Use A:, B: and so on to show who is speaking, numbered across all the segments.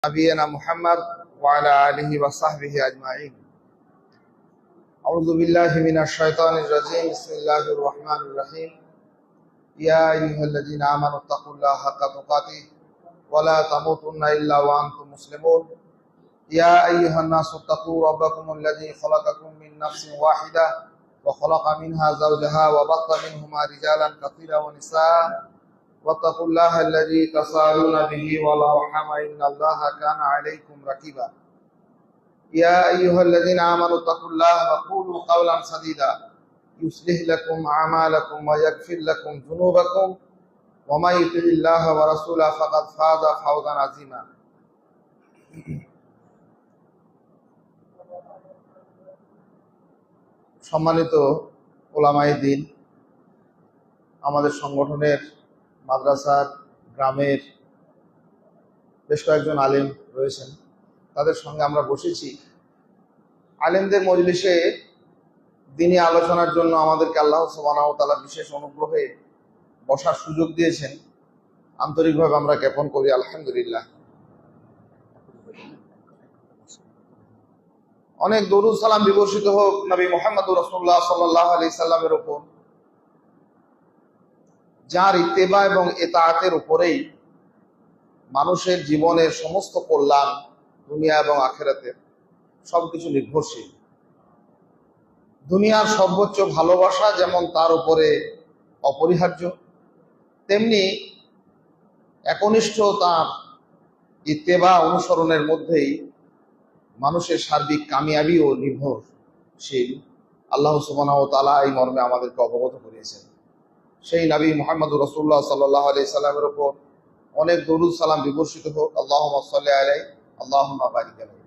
A: نبينا محمد وعلى آله وصحبه أجمعين. أعوذ بالله من الشيطان الرجيم. بسم الله الرحمن الرحيم. يا أيها الذين آمنوا اتقوا الله حق تقاته ولا تموتن إلا وأنتم مسلمون. يا أيها الناس اتقوا ربكم الذي خلقكم من نفس واحدة وخلق منها زوجها وبث منهما رجالا كثيرا ونساء واتقوا الله الذي تساءلون به والأرحام إن الله كان عليكم رقيبا. يا أيها الذين آمنوا اتقوا الله وقولوا قولا سديدا يصلح لكم أعمالكم ويغفر لكم ذنوبكم ومن يطع الله ورسوله فقد فاز فوزا عظيما. সম্মানিত ওলামায়ে দ্বীন, আমাদের সংগঠনের মাদ্রাসার গ্রামের বেশ কয়েকজন আলেম রয়েছেন, তাদের সঙ্গে আমরা বসেছি। আলেমদের মজলিসে দ্বীনি আলোচনার জন্য আমাদেরকে আল্লাহ সুবহানাহু ওয়া তাআলা বিশেষ অনুগ্রহে বসার সুযোগ দিয়েছেন, আন্তরিকভাবে আমরা জ্ঞাপন করি আলহামদুলিল্লাহ। অনেক দরুদ সালাম বিবর্ষিত হোক নবী মুহাম্মদুর রাসূলুল্লাহ সাল্লাল্লাহু আলাইহি সাল্লামের উপর, যার ইত্তেবা এবং ইতাআতের উপরেই মানুষের জীবনের সমস্ত কল্যাণ দুনিয়া এবং আখিরাতের সবকিছু নির্ভরশীল। দুনিয়ার সর্বোচ্চ ভালোবাসা যেমন তার উপরে অপরিহার্য, তেমনি একনিষ্ঠ তার ইত্তেবা অনুসরণের মধ্যেই মানুষের সার্বিক কামিয়াবিও নির্ভরশীল। আল্লাহ সুবহানাহু ওয়া তাআলা এই মর্মে আমাদেরকে অবগত করিয়েছেন। সেই নবী মুহাম্মদুর রাসূলুল্লাহ সাল্লাল্লাহু আলাইহি সাল্লামের উপর অনেক দরুদ সালাম বিবর্ষিত হোক। আল্লাহুম্মা সাল্লি আলাইহি আল্লাহুম্মা বারিক আলাইহি।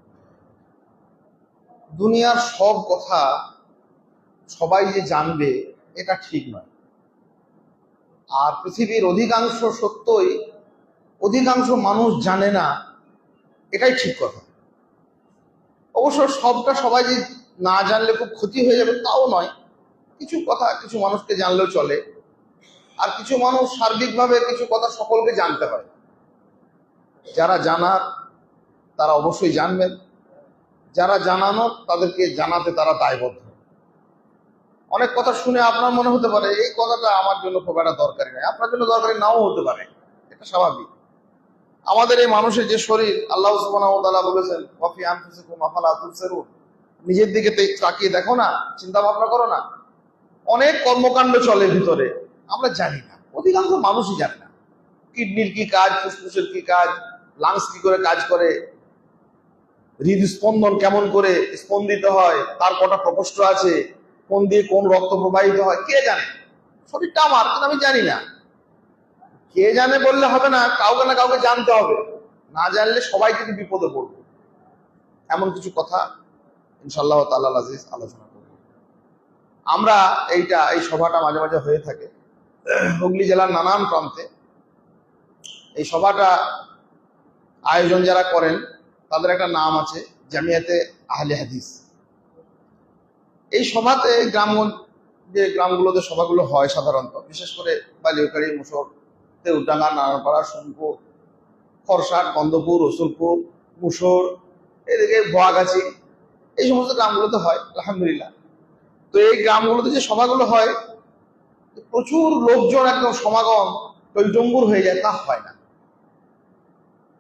A: দুনিয়ার সব কথা সবাই যে জানবে এটা ঠিক নয়, আর পৃথিবীর অধিকাংশ সত্যই অধিকাংশ মানুষ জানে না, এটাই ঠিক কথা। অবশ্য সবটা সবাই যে না জানলে খুব ক্ষতি হয়ে যাবে তাও নয়, কিছু কথা কিছু মানুষকে জানলেও চলে, আর কিছু মানুষ সার্বিকভাবে কিছু কথা সকলকে জানতে হয়। যারা জানার তারা অবশ্যই জানবেন, যারা জানানোর তাদেরকে জানাতে তারা দায়বদ্ধ। অনেক কথা শুনে আপনার মনে হতে পারে এই কথাটা আমার জন্য খুব একটা দরকারি নয়, আপনার জন্য দরকারি নাও হতে পারে, এটা স্বাভাবিক। আমাদের এই মানুষের যে শরীর, আল্লাহ সুবহানাহু ওয়া তাআলা বলেছেন ওয়াফি আনফুসিকুম আফালা তুবসিরুন, নিজের দিকে তাকিয়ে দেখো না, চিন্তা ভাবনা করো না। অনেক কর্মকাণ্ড চলে ভিতরে, আমরা জানি না, অধিকাংশ মানুষই জানে না। কিডনির কি কাজ, ফুসফুসের কি কাজ, লাংস কি করে কাজ করে, হৃদস্পন্দন কেমন করে স্পন্দিত হয়, তার কটা প্রকোষ্ঠ আছে, কোন দিয়ে কোন রক্ত প্রবাহিত হয়, কে জানে? শরীরটা আমার, কিন্তু আমি জানি না। কে জানে বললে হবে না, কাউকে না কাউকে জানতে হবে। না জানলে সবাই কিন্তু বিপদে পড়বে। এমন কিছু কথা ইনশাআল্লাহ তাআলা আজিজ আলোচনা করব। আমরা এই সভাটা মাঝে মাঝে হয়ে থাকে হুগলি জেলার নানান প্রান্তে। এই সভাটা আয়োজন যারা করেন তাদের একটা নাম আছে, জামিয়াতে আহলে হাদিস। এই সভাতে যে গ্রামগুলোতে সভাগুলো হয় সাধারণত, বিশেষ করে বালিয়াকাড়ি, মুসর, দেউডাঙ্গা, নারায়ণপাড়া, সোনপুর, খরসাট, গন্ধপুর, রসুলপুর, মুসর, এদিকে ভোয়াগাছি, এই সমস্ত গ্রামগুলোতে হয় আলহামদুলিল্লাহ। তো এই গ্রামগুলোতে যে সভাগুলো হয়, প্রচুর লোকজন একদম সমাগম টইটম্বুর হয়ে যায়, তা হয় না।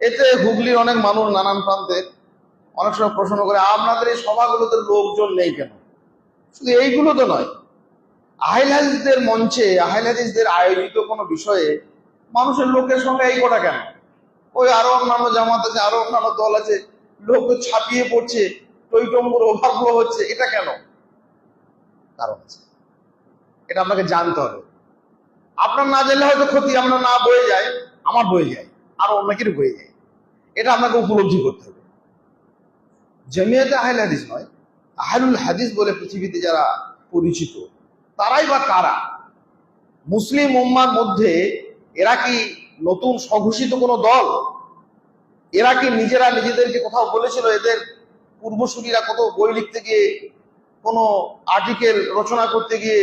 A: এতে হুগলির অনেক মানুষ নানান প্রান্তে অনেক সময় প্রশ্ন করে, আপনাদের এই সভাগুলোতে লোকজন নেই কেন? শুধু এইগুলো তো নয়, আহলে হাদিসদের মঞ্চে, আহলে হাদিসদের আয়োজিত কোনো বিষয়ে মানুষের লোকের সঙ্গে এই কটা কেন? ওই আরো অন্যান্য জামাত আছে, আরো অন্যান্য দল আছে, লোক ছাপিয়ে পড়ছে, টইটম্বুর ওভারফ্লো হচ্ছে, এটা কেন? কারণ আছে, এটা আপনাকে জানতে হবে। আপনার না জানলে হয়তো ক্ষতি, আপনার না বয়ে যায়, আমার বয়ে যায়, আরো অনেকের বয়ে যায়, এটা আপনাকে উপলব্ধি করতে হবে। জামিয়াতে আহলে হাদিস নয়, আহলুল হাদিস বলে পৃথিবীতে যারা পরিচিত, তারাই বা কারা? মুসলিম উম্মার মধ্যে এরা কি নতুন স্বঘোষিত কোনো দল? এরা কি নিজেরা নিজেদেরকে কোথাও বলেছিল, এদের পূর্বসূরীরা কত বই লিখতে গিয়ে, কোনো আর্টিকেল রচনা করতে গিয়ে,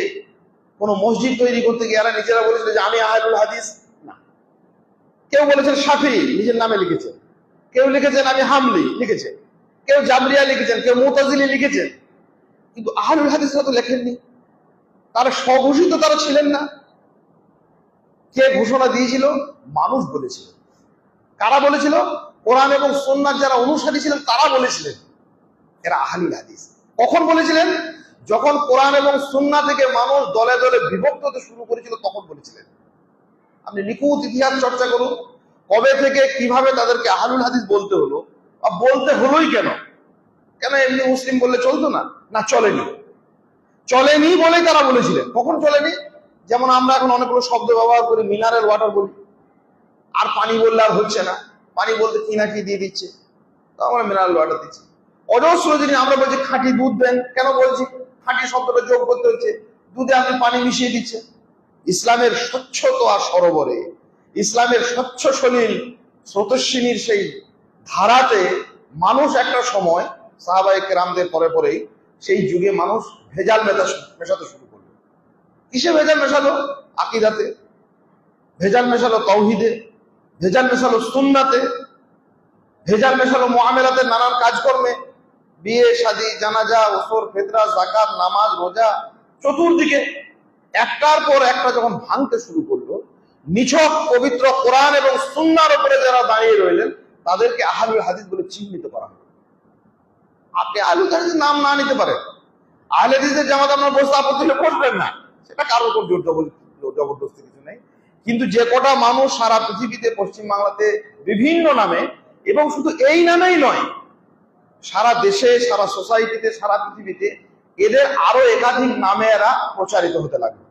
A: কোনো মসজিদ তৈরি করতে গিয়ে এরা নিজেরা বলেছিল যে আমি আহলুল হাদিস? না। কেউ বলেছেন শাফি, নিজের নামে লিখেছেন। কেউ লিখেছেন আমি হামলি লিখেছেন, কেউ জাবরিয়া লিখেছেন, কেউ মুতাজিলি লিখেছেন, কিন্তু আহলুল হাদিসরা তো লেখেননি। তারা স্বঘোষিত তারা ছিলেন না। কে ঘোষণা দিয়েছিল? মানুষ বলেছিল। কারা বলেছিল? কোরআন এবং সুন্নাহর যারা অনুসারী ছিলেন তারা বলেছিলেন এরা আহলুল হাদিস। কখন বলেছিলেন? যখন কোরআন এবং সুন্নাহ থেকে মানুষ দলে দলে বিভক্ত হতে শুরু করেছিল তখন বলেছিলেন। আপনি নিখুঁত ইতিহাস চর্চা করুন, কবে থেকে কিভাবে তাদেরকে আহলুল হাদিস বলতে হলো, আর বলতে হলোই কেন? কেন এমনি মুসলিম বললে চলতো না? না, চলেনি। চলেনি বলেই তারা বলেছিলেন। কখন চলেনি? যেমন আমরা এখন অনেকগুলো শব্দ ব্যবহার করি, মিনারেল ওয়াটার বলি, আর পানি বললে আর হচ্ছে না, পানি বলতে কি না কি দিয়ে দিচ্ছে, তো আমরা মিনারেল ওয়াটার দিচ্ছি। অজস্র জিনিস আমরা বলছি, খাঁটি দুধ দেন, কেন বলছি? খাঁটি শব্দটা যোগ করতে হচ্ছে, দুধে আপনি পানি মিশিয়ে দিচ্ছেন। ইসলামের স্বচ্ছতা সরোবরে, ইসলামের স্বচ্ছ সলিল স্রোতস্বিনীর সেই ধারাতে মানুষ একটা সময় সাহাবায়ে কেরামদের পরে পরেই সেই যুগে মানুষ ভেজাল মেশাতে শুরু করলো। কিসে ভেজাল মেশালো? আকীদাতে ভেজাল মেশালো, তাওহীদে ভেজাল মেশালো, সুন্নাতে ভেজাল মেশালো, মুআমালাতের নানান কাজকর্মে, বিয়ে শাদী, জানাজা, ওসর, ফিতরা, যাকাত, নামাজ, রোজা, চতুর্দিকে একটার পর একটা যখন ভাঙতে শুরু করলো, নিছক পবিত্র কোরআন এবং সুন্নাহর উপরে যারা দাঁড়িয়ে রইলেন তাদেরকে আহলুল হাদিস বলে চিহ্নিত করা হলো। আপনি আহলুল হাদিসের নাম না নিতে পারেন, আহলে হাদিসের জামাত আপনার বসতে আপত্তি হলে বসবেন না, সেটা কারোর উপর জবরদস্তি কিছু নেই। কিন্তু যে কটা মানুষ সারা পৃথিবীতে, পশ্চিম বাংলাতে বিভিন্ন নামে, এবং শুধু এই নামেই নয়, সারা দেশে, সারা সোসাইটিতে, সারা পৃথিবীতে এদের আরো একাধিক নামে এরা প্রচারিত হতে লাগলো।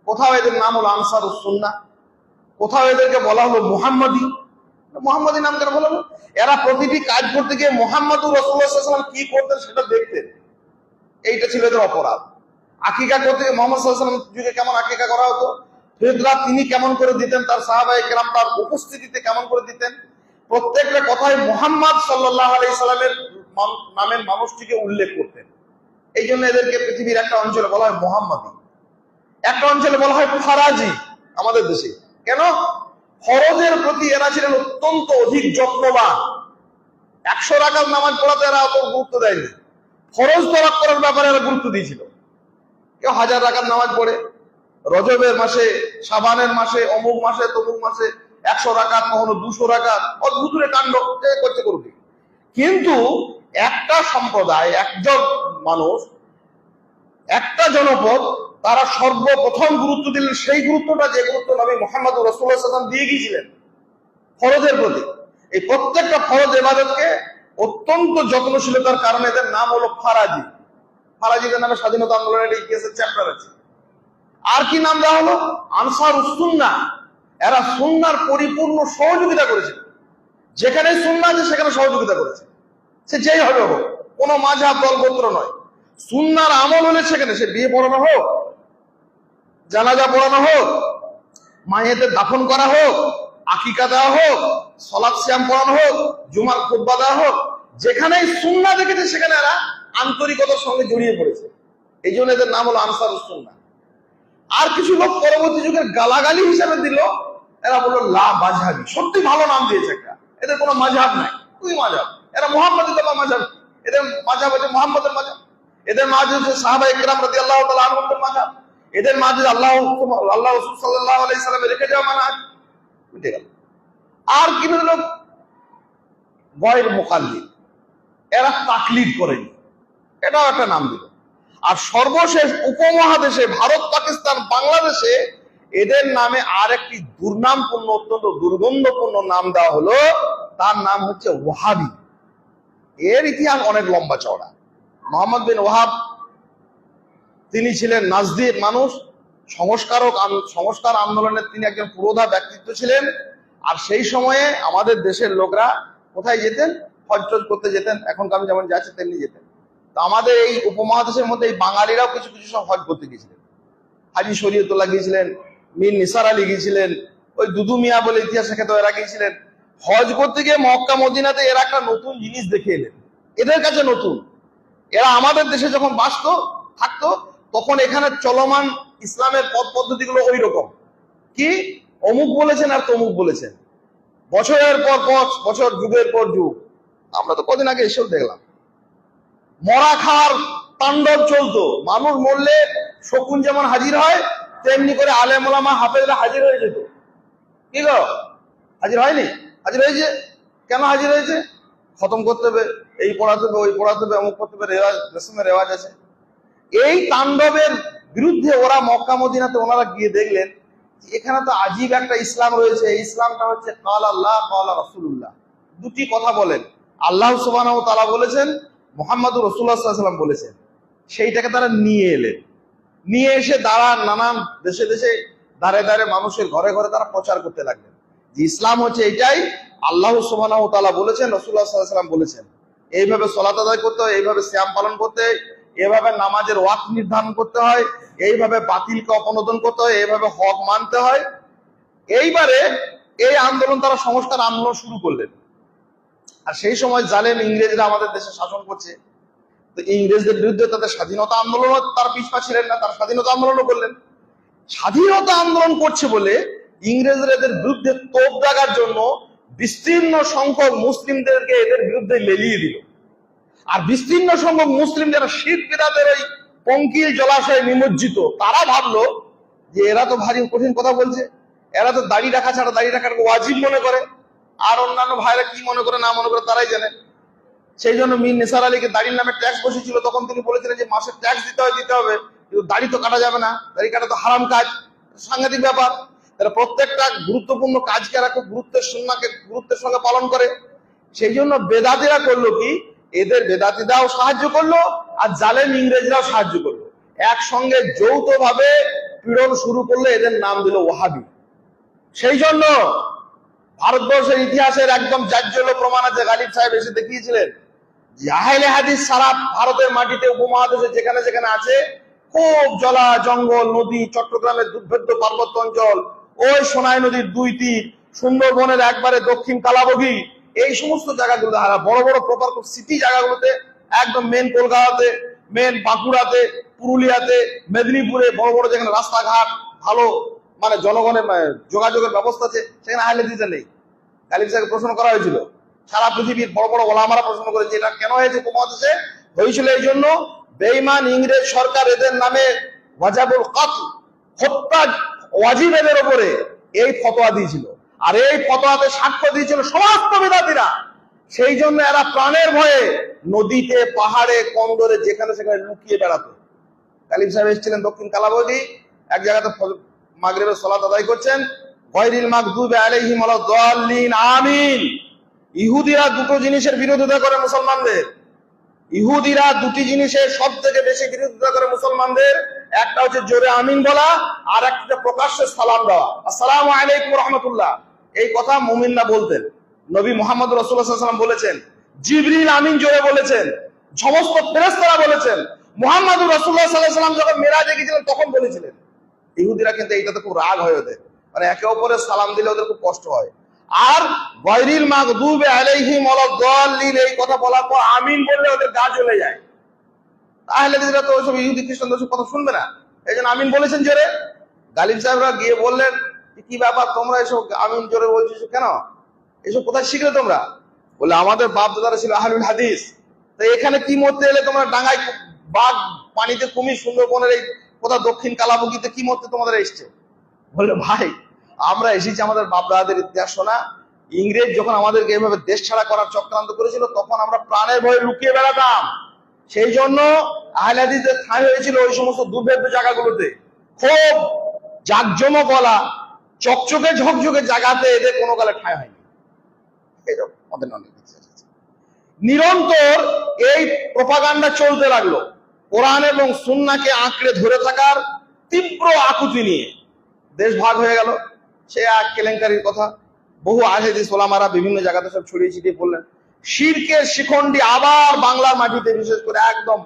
A: কোথাও এদের নাম হলো আনসারুস সুন্নাহ, কোথাও এদেরকে বলা হলো মুহাম্মাদি। মুহাম্মাদি নাম কেন বলা হলো? এরা প্রতিটি কাজ করতে গিয়ে মুহাম্মাদুর রাসূলুল্লাহ সাল্লাল্লাহু আলাইহি ওয়াসাল্লাম কি করতেন সেটা দেখতেন, এইটা ছিল এদের অপরাধ। আকীকা করতে গিয়ে মুহাম্মদ সাল্লাল্লাহু আলাইহি ওয়াসাল্লাম যুগে কেমন আকীকা করা হতো, ফিতরা তিনি কেমন করে দিতেন, তার সাহাবায়ে কেরাম তার উপস্থিতিতে কেমন করে দিতেন, প্রত্যেকটা কথায় মুহাম্মদ সাল্লাল্লাহু আলাইহি সাল্লামের নামের মানুষটিকে উল্লেখ করতেন। এই জন্য এদেরকে পৃথিবীর একটা অঞ্চলে বলা হয় মুহাম্মাদি, একটা অঞ্চলে বলা হয় ফারাজি। আমাদের দেশে কেন? ফরজের প্রতি এরা ছিলেন অত্যন্ত অধিক যত্নবান। 100 রাকাত নামাজ পড়াতে এরা অত গুরুত্ব দেয়নি, ফরজ তরক করার ব্যাপারে এরা গুরুত্ব দিয়েছিল। কেউ 1000 রাকাত নামাজ পড়ে, রজবের মাসে, শাবানের মাসে, অমুক মাসে, তমুক মাসে 100 রাকাত, কখনো 200 রাকাত, অদ্ভুতের কাণ্ড করতে করবে। কিন্তু একটা সম্প্রদায়, একজন মানুষ, একটা জনপদ, তারা সর্বপ্রথম গুরুত্ব দিলেন সেই গুরুত্বটা যে গুরুত্ব নবী মুহাম্মদ রাসূলুল্লাহ সাল্লাল্লাহু আলাইহি ওয়াসাল্লাম দিয়ে গিয়েছিলেন ফরজের প্রতি। এই প্রত্যেকটা ফরজ ইবাদতকে অত্যন্ত যত্নশীলতার কারণে এদের নাম হলো ফারাজি। ফারাজিদের নামে স্বাধীনতা আন্দোলনের ইতিহাসের চ্যাপ্টার আছে। আর কি নাম দেওয়া হলো? আনসারুস সুন্নাহ। এরা সুন্নাহর পরিপূর্ণ সহযোগিতা করেছে, যেখানে সুন্নাহ আছে সেখানে সহযোগিতা করেছে, সে যেই হবে হোক, কোনো মাযহাব দলগোত্র নয়। সুন্নাহর আমল হলে সেখানে, সে বিয়ে পড়ানো হোক, জানাজা পড়ানো হোক, মাইয়েতের দাফন করা হোক, আকিকা দেওয়া হোক, সালাত সিয়াম পড়ানো হোক, জুমার খুতবা দেওয়া হোক, যেখানেই সুন্নাহ দেখেছে সেখানে এরা আন্তরিকতার সঙ্গে জড়িয়ে পড়েছে। এই জন্য এদের নাম হলো আনসারুস সুন্নাহ। আর কিছু লোক পরবর্তী যুগের গালাগালি হিসাবে দিল, এরা বললো লা মাযহাবি। সত্যি ভালো নাম দিয়েছে একটা, এদের কোনো মাযহাব নাই, তুই মাযহাব। এরা মুহাম্মাদি তো মাযহাব, এদের মাযহাব হচ্ছে মুহাম্মাদের মাযহাব, এদের মাযহাব হচ্ছে সাহাবায়ে কেরাম রাদিয়াল্লাহু তাআলা আনহুদের মাযহাব, এদের মাযহাব আল্লাহ রাসূল সাল্লাল্লাহু আলাইহি সাল্লাম রেখে যাওয়া মানহাজ। বুঝতে গেল? আর কি হলো? গয়র মুকাল্লিদ, এরা তাকলিদ করেনি, এটাও একটা নাম দিল। আর সর্বশেষ উপমহাদেশে, ভারত, পাকিস্তান, বাংলাদেশে এদের নামে আর একটি দুর্নামপূর্ণ, অত্যন্ত দুর্গন্ধপূর্ণ নাম দেওয়া হলো, তার নাম হচ্ছে ওয়াহাবি। এর ইতিহাস অনেক লম্বা চওড়া। মোহাম্মদ বিন ওয়াহাব, তিনি ছিলেন নাজদির মানুষ, সংস্কার আন্দোলনের তিনি একজন পুরোধা ব্যক্তিত্ব ছিলেন। আর সেই সময়ে আমাদের দেশের লোকরা কোথায় যেতেন? হজ করতে যেতেন, এখনকার যেমন যাচ্ছে তেমনি যেতেন। তো আমাদের এই উপমহাদেশের মধ্যে এই বাঙালিরাও কিছু কিছু সব হজ করতে গিয়েছিলেন। হাজি শরীয়তুল্লাহ গিয়েছিলেন, মীর নিসার আলী গিয়েছিলেন, ওই দুদু মিয়া বলে ইতিহাস শেখাতে এরা গিয়েছিলেন। হজ করতে গিয়ে মক্কা মদিনাতে এরা একটা নতুন জিনিস দেখে এলেন, এদের কাছে নতুন। এরা আমাদের দেশে যখন থাকতো তখন এখানে চলমান ইসলামের পদ্ধতিগুলো ওই রকম, কি অমুক বলেছেন আর তমুক বলেছেন, বছরের পর বছর, যুগের পর যুগ। আমরা তো কদিন আগে এসেও দেখলাম মরা খাওয়ার তাণ্ডব চলতো। মানুষ মরলে শকুন যেমন হাজির হয়, তেমনি করে আলেম ওলামা হাফেজরা হাজির হয়ে যেত। কি গো, হাজির হয়নি? হাজির হয়েছে। কেন হাজির হয়েছে? খতম করতে হবে, এই পড়াতে হবে, ওই পড়াতে হবে, অমুক করতে হবে, রেওয়াজ, রেশমের রেওয়াজ আছে। এই তাণ্ডবের বিরুদ্ধে ওরা মক্কা মদিনাতে ওনারা গিয়ে দেখলেন এখানে তো আজীব একটা ইসলাম রয়েছে। এই ইসলামটা হচ্ছে কাল আল্লাহ কাল রাসূলুল্লাহ, দুটি কথা বলেন। আল্লাহ সুবহানাহু ওয়া তাআলা বলেছেন, মুহাম্মদুর রাসূলুল্লাহ সাল্লাল্লাহু আলাইহি ওয়াসাল্লাম বলেছেন। সেইটাকে তারা নিয়ে এলেন। নিয়ে এসে নানান দেশে দেশে, দাঁড়ে দাঁড়ে, মানুষের ঘরে ঘরে তারা প্রচার করতে লাগলেন যে ইসলাম হচ্ছে এইটাই, আল্লাহ সুবহানাহু ওয়া তাআলা বলেছেন, রাসূলুল্লাহ সাল্লাল্লাহু আলাইহি ওয়াসাল্লাম বলেছেন। এইভাবে সালাত আদায় করতে হয়, এইভাবে সিয়াম পালন করতে হয়, এভাবে নামাজের ওয়াক্ত নির্ধারণ করতে হয়, এইভাবে বাতিলকে অপনোদন করতে হয়, এইভাবে হক মানতে হয়। এইবারে এই আন্দোলন, তারা সংস্কার আন্দোলন শুরু করলেন। আর সেই সময় জালেম ইংরেজরা আমাদের দেশে শাসন করছে। তো ইংরেজদের বিরুদ্ধে তাদের স্বাধীনতা আন্দোলন, তার পিছপা ছিলেন না, তার স্বাধীনতা আন্দোলনও করলেন। স্বাধীনতা আন্দোলন করছে বলে ইংরেজরা এদের বিরুদ্ধে তোপ দাগার জন্য বিস্তীর্ণ সংখ্যক মুসলিমদেরকে এদের বিরুদ্ধে লেলিয়ে দিল। আর বিস্তীর্ণ সংখ্যক মুসলিম যারা শিরক বিদআতের ওই পঙ্কিল জলাশয়ে নিমজ্জিত, তারা ভাবলো যে এরা তো ভারী কঠিন কথা বলছে, এরা তো দাড়ি রাখা ছাড়া, দাড়ি রাখাটাকে ওয়াজিব মনে করে। আর অন্যান্য ভাইরা কি মনে করে না মনে করে তারাই জানে। সেই জন্য মীর নিসার আলীকে দাড়ির নামে ট্যাক্স বসেছিল, তখন তিনি বলেছিলেন যে মাসে ট্যাক্স দিতে হবে, কিন্তু দাড়ি তো কাটা যাবে না, দাড়ি কাটা তো হারাম কাজ, সাংঘাতিক ব্যাপার। তারা প্রত্যেকটা গুরুত্বপূর্ণ কাজকে এরা খুব গুরুত্বের সঙ্গে পালন করে। সেই জন্য বেদাতিরা করলো কি, এদের বেদাতিরাও সাহায্য করলো, আর জালেম ইংরেজরাও সাহায্য করলো। একসঙ্গে যৌথভাবে পীড়ন শুরু করলে, এদের নাম দিল ওয়াহাবি। সেই জন্য ভারতবর্ষের ইতিহাসের একদম জাজ্জল্য প্রমাণ আছে। গালিব সাহেব এসে দেখিয়েছিলেন যে আহলে হাদিস সারা ভারতের মাটিতে, উপমহাদেশে যেখানে যেখানে আছে, খুব জলা জঙ্গল, নদী, চট্টগ্রামের দুর্ভেদ্য পার্বত্য অঞ্চল, ওই সোনাই নদীর 2 তীর, সুন্দরবনের একবারে দক্ষিণ কালাবগি, এই সমস্ত জায়গাগুলো, বড় বড় প্রপার সিটি জায়গাগুলোতে, একদম মেন কলকাতাতে, মেন বাঁকুড়াতে, পুরুলিয়াতে, মেদিনীপুরে, বড় বড় যেখানে রাস্তাঘাট ভালো, মানে জনগণের যোগাযোগের ব্যবস্থা আছে, সেখানে আহলে হাদিসরা নেই। গালিব সাহেবকে প্রশ্ন করা হয়েছিল, সারা পৃথিবীর বড় বড় ওলামারা প্রশ্ন করেছে এটা কেন হয়েছে উপমহাদেশে। হয়েছিল এই জন্য, বেঈমান ইংরেজ সরকার এদের নামে ওয়াজাবুল কতল, হত্যা ওয়াজিব এদের উপরে, এই ফতোয়া দিয়েছিল। আর এই ফতোয়াতে সাক্ষ্য দিয়েছিল সমস্ত বিদাতিরা। সেই জন্য এরা প্রাণের ভয়ে নদীতে, পাহাড়ে, কন্দরে, যেখানে সেখানে লুকিয়ে বেড়াতো। গালিব সাহেব এসেছিলেন দক্ষিণ কালাবগি, এক জায়গাতে মাগরিবের সালাত আদায় করছেন, গায়রিল মাগদুবি আলাইহিম ওয়ালাদ-দাল্লিন, আমিন। ইহুদিরা দুটো জিনিসের বিরোধিতা করে মুসলমানদের। ইহুদিরা দুটি জিনিসের সব থেকে বেশি বিরোধিতা করে মুসলমানদের। একটা হচ্ছে জোরে আমিন বলা, আর একটা প্রকাশ্যে সালাম দেওয়া, আসসালামু আলাইকুম রাহমাতুল্লাহ। এই কথা মুমিনরা বলতেন। নবী মুহাম্মদ রাসূলুল্লাহ সাল্লাল্লাহু আলাইহি ওয়াসাল্লাম বলেছেন, জিবরিল আমিন জোরে বলেছেন, সমস্ত ফেরেশতারা বলেছেন, মুহাম্মদুর রাসূলুল্লাহ সাল্লাল্লাহু আলাইহি ওয়াসাল্লাম যখন মেরাজে গিয়েছিলেন তখন বলেছিলেন। ইহুদিরা কিন্তু এইটাতে খুব রাগ হয় ওদের, মানে একে অপরের সালাম দিলে ওদের খুব কষ্ট হয়। আর গায়রিল মাগদুবি আলাইহিম ওয়ালাদ-দাল্লিন, এই কথা বলার পর আমিন বললে ওদের গা জ্বলে যায়। আহলে হাদিসরা তো ওইসব ইহুদি খ্রিস্টানদের সব কথা শুনবে না, এই জন্য আমিন বলেছেন জোরে। গালিব সাহেবরা গিয়ে বললেন, কি ব্যাপার, তোমরা এসব আমিন জোরে বলছিস কেন, এসব কোথায় শিখলে তোমরা? বলে আমাদের বাপ দাদারা ছিল আহলুল হাদিস, তো এখানে কি মরতে এলে তোমরা? ডাঙ্গায় বাঘ, পানিতে কুমির, সুন্দরবনের এই কোথা দক্ষিণ কালাবগিতে কি মরতে তোমাদের এসছে? বললো ভাই, আমরা এসেছি আমাদের বাপ দাদাদের ইতিহাস শোনা। ইংরেজ যখন আমাদেরকে এভাবে দেশ ছাড়া করার চক্রান্ত করেছিল, তখন আমরা প্রাণের ভয়ে লুকিয়ে বেড়াতাম। সেই জন্য আহলে হাদিসদের ঠাঁই হয়েছিল ওই সমস্ত দুর্ভেদ্য জায়গাগুলোতে। খুব জাকজমক বলা, চকচকে ঝকঝকে জায়গাতে এদের কোনো কালে ঠাঁই হয়নি। নিরন্তর এই প্রপাগান্ডা চলতে লাগলো, কোরআন এবং সুন্নাহকে আঁকড়ে ধরে থাকার তীব্র আকুতি নিয়ে। দেশ ভাগ হয়ে গেল, সে এক কেলেঙ্কারির কথা। বহু আহলে হাদিস ওলামারা বিভিন্ন জায়গাতে সব ছড়িয়ে ছিটিয়ে বললেন। শিরকের শিখণ্ডি আবার বাংলার মাটিতে, বিশেষ করে একদম,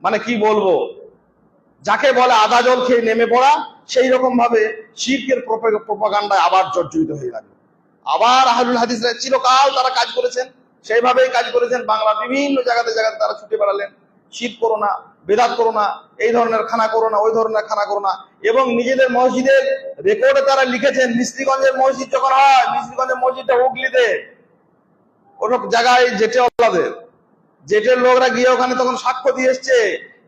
A: মানে কি বলবো, যাকে বলে আদা জল খেয়ে নেমে পড়া, সেই রকম ভাবে শিরকের প্রপাগান্ডায় আবার জর্জরিত হয়ে লাগলো। আবার আহলুল হাদিসরা চিরকাল তারা কাজ করেছেন, সেইভাবেই কাজ করেছেন। বাংলা বিভিন্ন জায়গাতে তারা ছুটে বেড়ালেন, শিরক করো না, বেদাত করো না, এই ধরনের খানা করো না, ওই ধরনের খানা করো না। এবং নিজেদের মসজিদের রেকর্ডে তারা লিখেছেন, মিস্ত্রিগঞ্জের মসজিদ যখন হয়, মিস্ত্রিগঞ্জের মসজিদটা হুগলিতে, ওসব জায়গায় জেটেওয়ালাদের, জেটের লোকরা গিয়ে ওখানে তখন সাক্ষ্য দিয়ে এসছে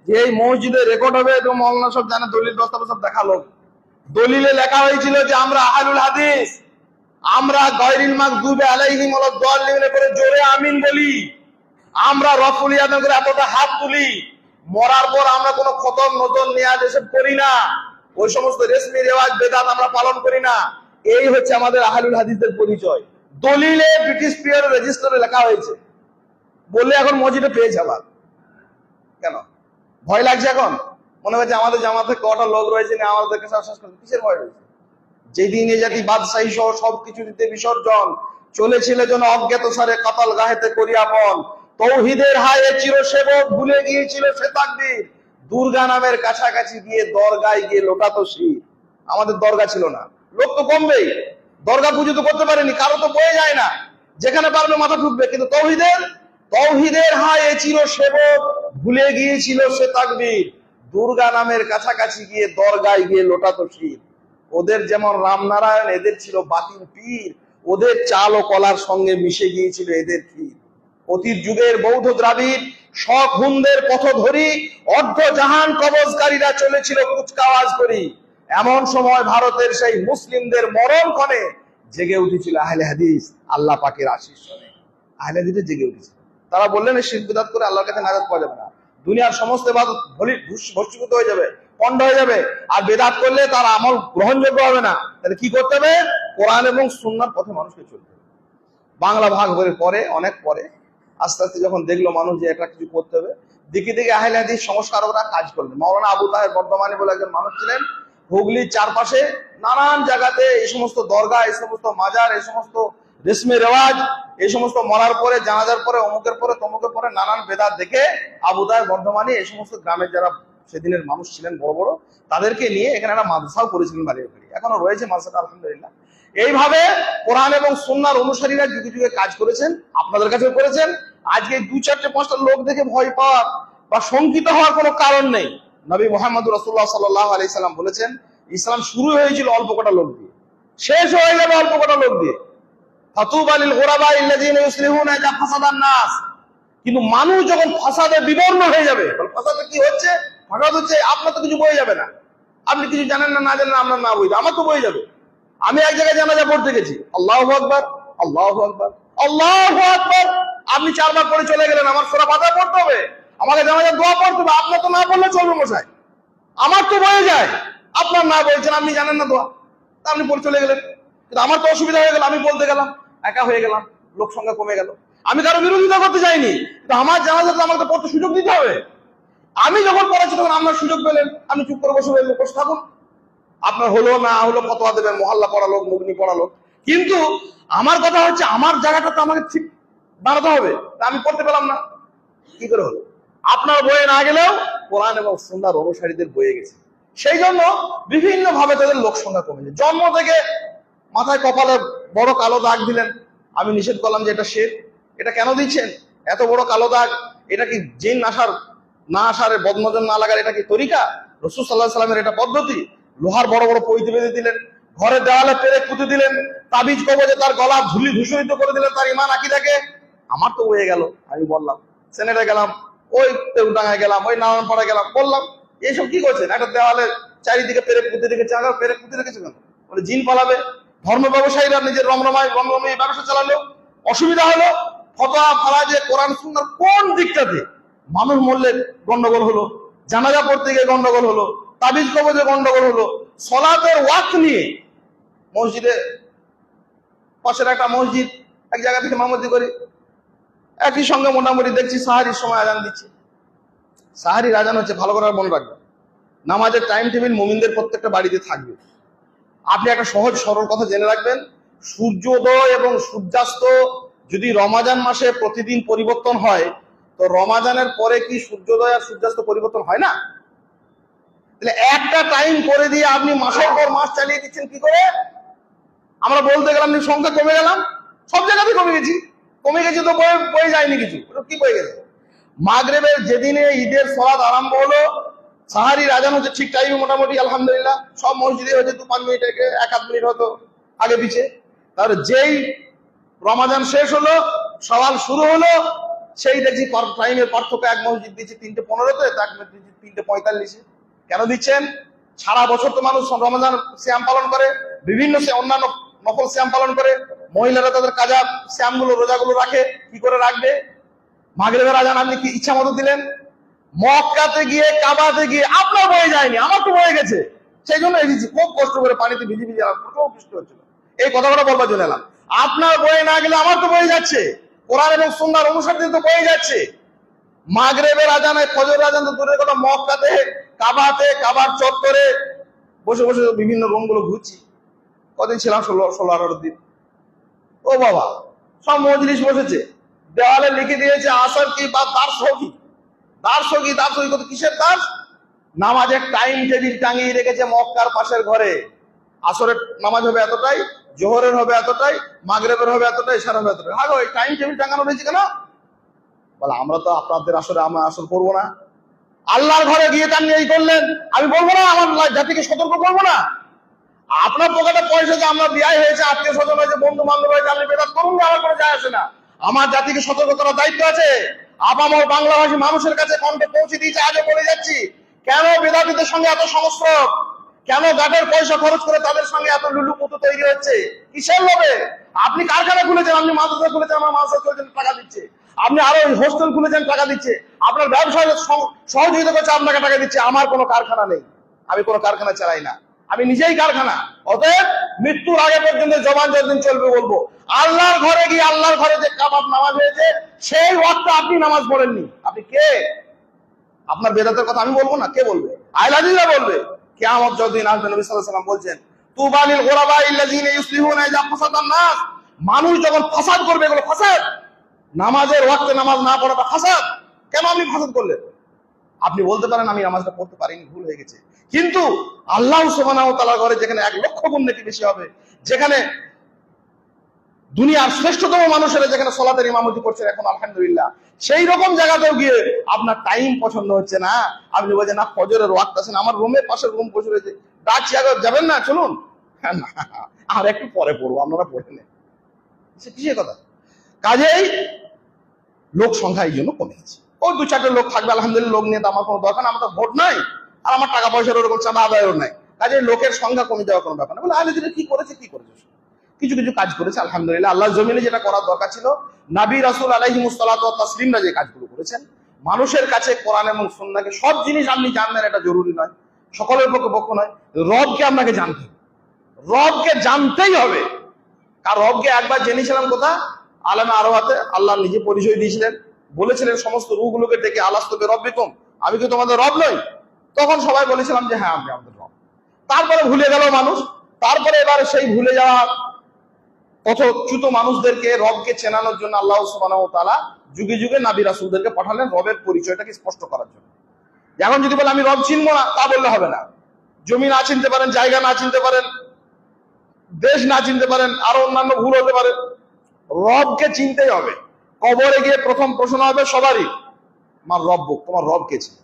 A: যে এই মসজিদে রেকর্ড হবে, এবং মৌলানা সব জানে, দলিল দস্তাবেজ সব দেখালো। দলিলে লেখা হয়েছিল যে আমরা আহলুল হাদিস, আমরা গায়রিল মাগদুবি আলাইহিম ওয়ালাদ দাল্লিন করে জোরে আমিন বলি, আমরা রফুল ইয়াদান করে এতটা হাত তুলি, মরার পর আমরা কোনো খতম নজর নিয়াজ এসব করি না, ওই সমস্ত রেশমি রেওয়াজ বেদাত আমরা পালন করি না। এই হচ্ছে আমাদের আহলুল হাদিসদের পরিচয়। দলিলে ব্রিটিশ পিরিয়ড রেজিস্টারে লেখা হয়েছে বললে এখন মসজিদে পেয়েছে আবার। কেন ভয় লাগছে? এখন মনে হচ্ছে আমাদের জামাতে কটা লোক রয়েছে না, আমাদেরকে শেষ করে কিসের ভয় রয়েছে? যেদিন এ জাতি বাদশাহী সহ সবকিছু দিতে বিসর্জন, চলেছিল যেন অজ্ঞাত সারে কাতাল গাহেতে করিয়াপন, তৌহিদের হায়ে চিরসেবক ভুলে গিয়েছিল সে তাকবীর, দুর্গা নামের কাছাকাছি গিয়ে দরগায় গিয়ে লোটাতো শির। আমাদের দরগা ছিল না, লোক তো কমবেই, দরগা পুজো তো করতে পারেনি, কারো তো বয়ে যায় না, যেখানে পারবে মাথা ঠুকবে। কিন্তু তৌহিদের হায়ে চিরসেবক ভুলে গিয়েছিল সে তাকবীর, দুর্গা নামের কাছাকাছি গিয়ে দরগায় গিয়ে লোটাতো শির। ওদের যেমন রামনারায়ণ, এদের ছিল বাতিল পীর, ওদের চাল ও কলার সঙ্গে মিশে গিয়েছিল এদের ক্ষীর। অতীত যুগের বৌদ্ধ দ্রাবিড় শক হুন্দের পথ ধরি, অর্ধ জাহান কবজকারীরা চলেছিল কুচকাওয়াজ করি। এমন সময় ভারতের সেই মুসলিমদের মরণ ক্ষণে জেগে উঠেছিল আহলে হাদিস, আল্লাহ পাকের আশিস শোনে। আহলে হাদিস জেগে উঠেছিল, তারা বললেন শিরক বিদআত করে আল্লাহর কাছে নাজাত পাওয়া যাবে না, দুনিয়ার সমস্ত ইবাদত ভস্মীভূত হয়ে যাবে, পণ্ড হয়ে যাবে, আর বেদাত করলে তার আমল গ্রহণযোগ্য হবে না। তাহলে কি করতে হবে? কোরআন এবং সুন্নাহর পথে মানুষকে চলতে হবে। বাংলা ভাগ হয়ে পরে, অনেক পরে আস্তে আস্তে যখন দেখলো মানুষ যে এটা কিছু করতে হবে, দিকে দিকে আহলে হাদিস সংস্কারকরা কাজ করলেন। মাওলানা আবু তাহের বর্ধমানী বলে একজন মানুষ ছিলেন, হুগলির চারপাশে নানান জায়গাতে এই সমস্ত দরগা, এই সমস্ত মাজার, এই সমস্ত রেশমি রেওয়াজ, এই সমস্ত মরার পরে, জানাজার পরে, অমুকের পরে, তমুকের পরে নানান বেদাত দেখে আবু তাহের বর্ধমানী এই সমস্ত গ্রামের যারা সেদিনের মানুষ ছিলেন বড় বড়, তাদেরকে নিয়ে এখানে একটা মাদ্রাসাও করেছিলেন বাড়ি বাড়ি, এখনো রয়েছে মাদ্রাসাটা আলহামদুলিল্লাহ। এইভাবে কোরআন এবং সুন্নাহর অনুসারীরা যুগে যুগে কাজ করেছেন, আপনাদের কাছেও করেছেন। আজকে 2-4-5টা লোক দেখে ভয় পাওয়ার বা শঙ্কিত হওয়ার কোনো কারণ নেই। নবী মুহাম্মদ রাসূলুল্লাহ সাল্লাল্লাহু আলাইহি সাল্লাম বলেছেন, ইসলাম শুরু হয়েছিল অল্প কটা লোক দিয়ে, শেষ হয়ে যাবে অল্প কটা লোক দিয়ে। ফাতুবা লিল গুরাবা আল্লাযীনা ইউসলিহুনা ইযা ফাসাদান নাস। কিন্তু মানুষ যখন ফাসাদে বিবর্ণ হয়ে যাবে, ফাসাদে কি হচ্ছে? ফাসাদ হচ্ছে আপনার তো কিছু বয়ে যাবে না, আপনি কিছু জানেন না, না জানেন না, আপনার না বইতে, আমার তো বয়ে যাবে। আমি এক জায়গায় জানাজা পড়তে গেছি, আল্লাহু আকবার, আল্লাহু আকবার, আল্লাহু আকবার, আপনি 4 বার পড়ে চলে গেলেন, আমার সূরা ফাতিহা পড়তে হবে, আমাকে জানাজা দোয়া পড়তে হবে, আপনার তো না পড়লে চলবে মশাই, আমার তো বয়ে যায়, আপনার না বলছেন, আপনি জানেন না দোয়া, তা আপনি পড়ে চলে গেলেন। কিন্তু আমার তো অসুবিধা হয়ে গেল, আমি বলতে গেলাম, একা হয়ে গেলাম, লোক সংখ্যা কমে গেল। আমি কারো বিরোধিতা করতে চাইনি, কিন্তু আমার জানাজাতে আমাকে পড়তে সুযোগ দিতে হবে। আমি যখন পড়াচ্ছি তখন আপনার সুযোগ পেলেন, আপনি চুপ করে বসে থাকুন, আপনার হলো না হলো ফতোয়া দেবেন, মহল্লা পড়া লোক, মুগনি পড়া লোক। কিন্তু আমার কথা হচ্ছে আমার জায়গাটা তো আমাকে ঠিক বানাতে হবে, তা আমি পড়তে পেলাম না, কি করে হলো? আপনার বয়ে না গেলেও কোরআন এবং সুন্নাহর অনুসারীদের বয়ে গেছে। সেই জন্য বিভিন্ন ভাবে তাদের লোক সংখ্যা কমেছে। জন্ম থেকে মাথায় কপালে বড় কালো দাগ দিলেন, আমি নিষেধ করলাম যে এটা শিরক। এটা কেন দিচ্ছেন এত বড় কালো দাগ? এটা কি জিন না আসার, বদনজর না লাগার এটা কি তরিকা? রাসূল সাল্লাল্লাহু আলাইহি ওয়াসাল্লামের এটা পদ্ধতি? লোহার বড় বড় পৈতে বেঁধে দিলেন, ঘরের দেওয়ালে পেরেক পুঁতে দিলেন, তাবিজ কবজে তার গলা ধূসরিত করে দিলেন, তার ঈমান আকীদাকে। আমার তো হয়ে গেল, আমি বললাম, সেনেটে গেলাম, ওই তেউডাঙ্গায় গেলাম, ওই নারায়ণপাড়ায় গেলাম, বললাম এইসব কি করছেন? একটা দেওয়ালে চারিদিকে পেরেক পুঁতে রেখেছে, আগে পেরেক পুঁতে রেখেছে কেন? বলে জিন পালাবে। ধর্ম ব্যবসায়ীরা নিজের রমরমায় ব্যবসা চালালো, অসুবিধা হলো। ফতোয়া ফারাজে কোরআন সুন্নাহর কোন দিকটাতে মানুষ মরলে গন্ডগোল হলো, জানাজা পড়তে গিয়ে গন্ডগোল হলো, তাবিজ কবজে গন্ডগোল হলো, সলাতের ওয়াক্ত নিয়ে মসজিদে, পাশের একটা মসজিদ, এক জায়গা থেকে মামুদি করি, একই সঙ্গে মোটামুটি দেখছি সাহারির সময় আজান দিচ্ছে। সাহারির আজান হচ্ছে, ভালো করে মনে রাখবেন, নামাজের টাইম টেবিল মুমিনদের প্রত্যেকটা বাড়িতে থাকবে। আপনি একটা সহজ সরল কথা জেনে রাখবেন, সূর্যোদয় এবং সূর্যাস্ত যদি রমাজান মাসে প্রতিদিন পরিবর্তন হয়, তো রমাজানের পরে কি সূর্যোদয় আর সূর্যাস্ত পরিবর্তন হয় না? তাহলে একটা টাইম করে দিয়ে আপনি মাসের পর মাস চালিয়ে দিচ্ছেন কি করে? আমরা বলতে গেলাম সংখ্যা কমে গেলাম, সব জায়গাতে কমে গেছি তো বয়ে যায়নি কিছু, কি বয়ে গেছে? মাগরিবের যেদিনে ঈদের সালাত আরম্ভ হলো, সাহারির আজান হচ্ছে ঠিক টাইমে মোটামুটি আলহামদুলিল্লাহ সব মসজিদে হচ্ছে 2-5 মিনিট আগে, 1-8 মিনিট হতো আগে পিছে। তার যেই রমাজান শেষ হলো, সওয়াল শুরু হলো, সেই দেখছি টাইমের পার্থক্য। এক মসজিদ দিচ্ছে 3:15-তে, এক মসজিদ 3:45-এ। কেন দিচ্ছেন? সারা বছর তো মানুষ রমজান সিয়াম পালন করে, বিভিন্ন অন্যান্য নফল সিয়াম পালন করে। মহিলারা তাদের কাজা সিয়ামগুলো, রোজাগুলো রাখে। কি করে রাখবে? মাগরিবের আজান আপনি কি ইচ্ছা মতো দিলেন। মক্কাতে গিয়ে, কাবাতে গিয়ে আপনার বয়ে যায়নি, আমার তো বয়ে গেছে, সেই জন্য এসেছি। খুব কষ্ট করে পানিতে ভিজে ভিজে প্রচুর বৃষ্টি হচ্ছিল, এই কথাটা বলবার জন্য এলাম। আপনার বয়ে না গেলে আমার তো বয়ে যাচ্ছে, কোরআন এবং সুন্নাহর অনুসারে তো বয়ে যাচ্ছে। মাগরিবের আজানে, ফজরের আজান তো দূরের কথা, মক্কাতে, কাবাতে, কাবার চত্বরে বসে বসে বিভিন্ন রুমগুলো ঘুরছি। কদিন ছিলাম? 16-18 দিন। ও বাবা, সব মজলিস বসেছে, দেওয়ালে লিখে দিয়েছে আসর কি বা দার্স কি, দার্স কি, দার্স কি, কিসের দার্স? নামাজের টাইম টেবিল টাঙিয়ে রেখেছে মক্কার পাশের ঘরে। আসরের নামাজ হবে এতটাই, জোহরের হবে এতটাই, মাগরিবের হবে এতটাই, ইশারার হবে এতটাই। হ্যাঁ, ওই টাইম টেবিল টাঙানো রয়েছে কেন? বলে আমরা তো আপনাদের আসরে আমরা আসর করবো না। আল্লাহর ঘরে গিয়ে তার নিয়ে করলেন, আমি বলবো না, আমার জাতিকে সতর্ক করবো না। আপনার পকেটে পয়সা যে আমরা বিয়ে হয়েছে, আত্মীয় স্বজন হয়েছে, বন্ধু বান্ধব হয়েছে, আপনি বেদাত করুন না, আমার কোনো যায় আসে না। আমার জাতিকে সতর্ক করার দায়িত্ব আছে। আপামর বাংলাভাষী মানুষের কাছে কণ্ঠে পৌঁছে দিয়েছে, আজও বলে যাচ্ছি। কেন বেদাতীদের সঙ্গে এত সংস্রব? কেন গাটের পয়সা খরচ করে তাদের সঙ্গে এত লুলুপুতু তৈরি হচ্ছে? কিসের লোভে? আপনি কারখানা খুলেছেন, আপনি মাদ্রাসা খুলেছেন, আমার মাদ্রাসা খুলেছেন, টাকা দিচ্ছে। আপনি আরো হোস্টেল খুলেছেন, টাকা দিচ্ছে। আপনার ব্যবসায় সহযোগিতা করছে, আপনাকে টাকা দিচ্ছে। আমার কোনো কারখানা নেই, আমি কোনো কারখানা চালাই না, আমি নিজেই কারখানা। অতএব মৃত্যুর আগে পর্যন্ত জবান যতদিন চলবে বলবো। আল্লাহর ঘরে গিয়ে, আল্লাহর ঘরে যে কাবাব নামাজ হয়েছে, সেই ওয়াক্তে আপনি নামাজ পড়েননি। আপনি কে? আপনার বেদাতের কথা আমি বলবো না, কে বলবে? আইলাদিরা বলবে। কিয়ামত যতদিন আসবে, নবী সাল্লাল্লাহু আলাইহি ওয়াসাল্লাম বলছেন, তুবা লিল গুরাবা আল্লাযিনা ইউসলিহুনা ইযা ফাসাদান নাস। মানুষ যখন ফাসাদ করবে, এগুলো ফাসাদ। নামাজের ওয়াক্তে নামাজ না পড়াটা ফাসাদ। কেন আপনি ফাসাদ করলেন? আপনি বলতে পারেন আমি নামাজটা পড়তে পারিনি, ভুল হয়ে গেছে। কিন্তু আল্লাহ সুবহানাহু ওয়া তাআলার ঘরে যেখানে 1 লক্ষ গুণ নেকি বেশি হবে, যেখানে দুনিয়ার শ্রেষ্ঠতম মানুষেরা যেখানে সালাতের ইমামতি করছে এখন আলহামদুলিল্লাহ, সেই রকম জায়গাতেও গিয়ে আপনার টাইম পছন্দ হচ্ছে না। আপনি বলছেন না ফজরের ওয়াক্ত আছেন, আমার রুমের পাশের রুম বসে রয়েছে, ডাকছি আগে যাবেন না, চলুন। না, আর একটু পরে পড়বো, আপনারা পড়ে নেন। কিসের কথা? কাজেই লোক সংখ্যা এই জন্য কমে গেছে। ওই 2-4টে লোক থাকবে, আলহামদুলিল্লাহ, লোক নিয়ে তো আমার কোনো দরকার না, আমার তো ভোট নাই, আর আমার টাকা পয়সার ওরকম চাঁদা আদায়ও নাই। কাজেই লোকের সংখ্যা কমে যাওয়ার কোনো ব্যাপার না। বলে আলে দিনে কি করেছে, কিছু কিছু কাজ করেছে আলহামদুলিল্লাহ। আল্লাহর জমিনে যেটা করার দরকার ছিল, নবী রাসূল আলাইহিস সালাতু ওয়াত তাসলিমরা যে কাজগুলো করেছেন, মানুষের কাছে কোরআন এবং সুন্নাহকে, সব জিনিস আপনি জানবেন এটা জরুরি নয়, সকলের পক্ষে নয়। রবকে আপনাকে জানতে হবে, রবকে জানতেই হবে। কারণ রবকে একবার জেনেছিলাম কোথা? আলামে আরওয়াতে আল্লাহ নিজে পরিচয় দিয়েছিলেন, বলেছিলেন সমস্ত রূহগুলোকে ডেকে, আলাস্তু বিরাব্বিকুম, আমি কি তোমাদের রব নই? তখন সবাই বলেছিলাম যে হ্যাঁ, আপনি আমাদের রব। তারপরে ভুলে গেল মানুষ। তারপরে এবার সেই ভুলে যাওয়া পথচ্যুত মানুষদেরকে রবকে চেনানোর জন্য আল্লাহ সুবহানাহু ওয়া তাআলা যুগে যুগে নবী রাসূলদেরকে পাঠালেন রবের পরিচয়টাকে স্পষ্ট করার জন্য। এখন যদি বলে আমি রব চিনবো না, তা বললে হবে না। জমি না চিনতে পারেন, জায়গা না চিনতে পারেন, দেশ না চিনতে পারেন, আরো অন্যান্য ভুল হতে পারে, রবকে চিনতেই হবে। কবরে গিয়ে প্রথম প্রশ্ন হবে সবারই, আমার রব, তোমার রব কে ছিল?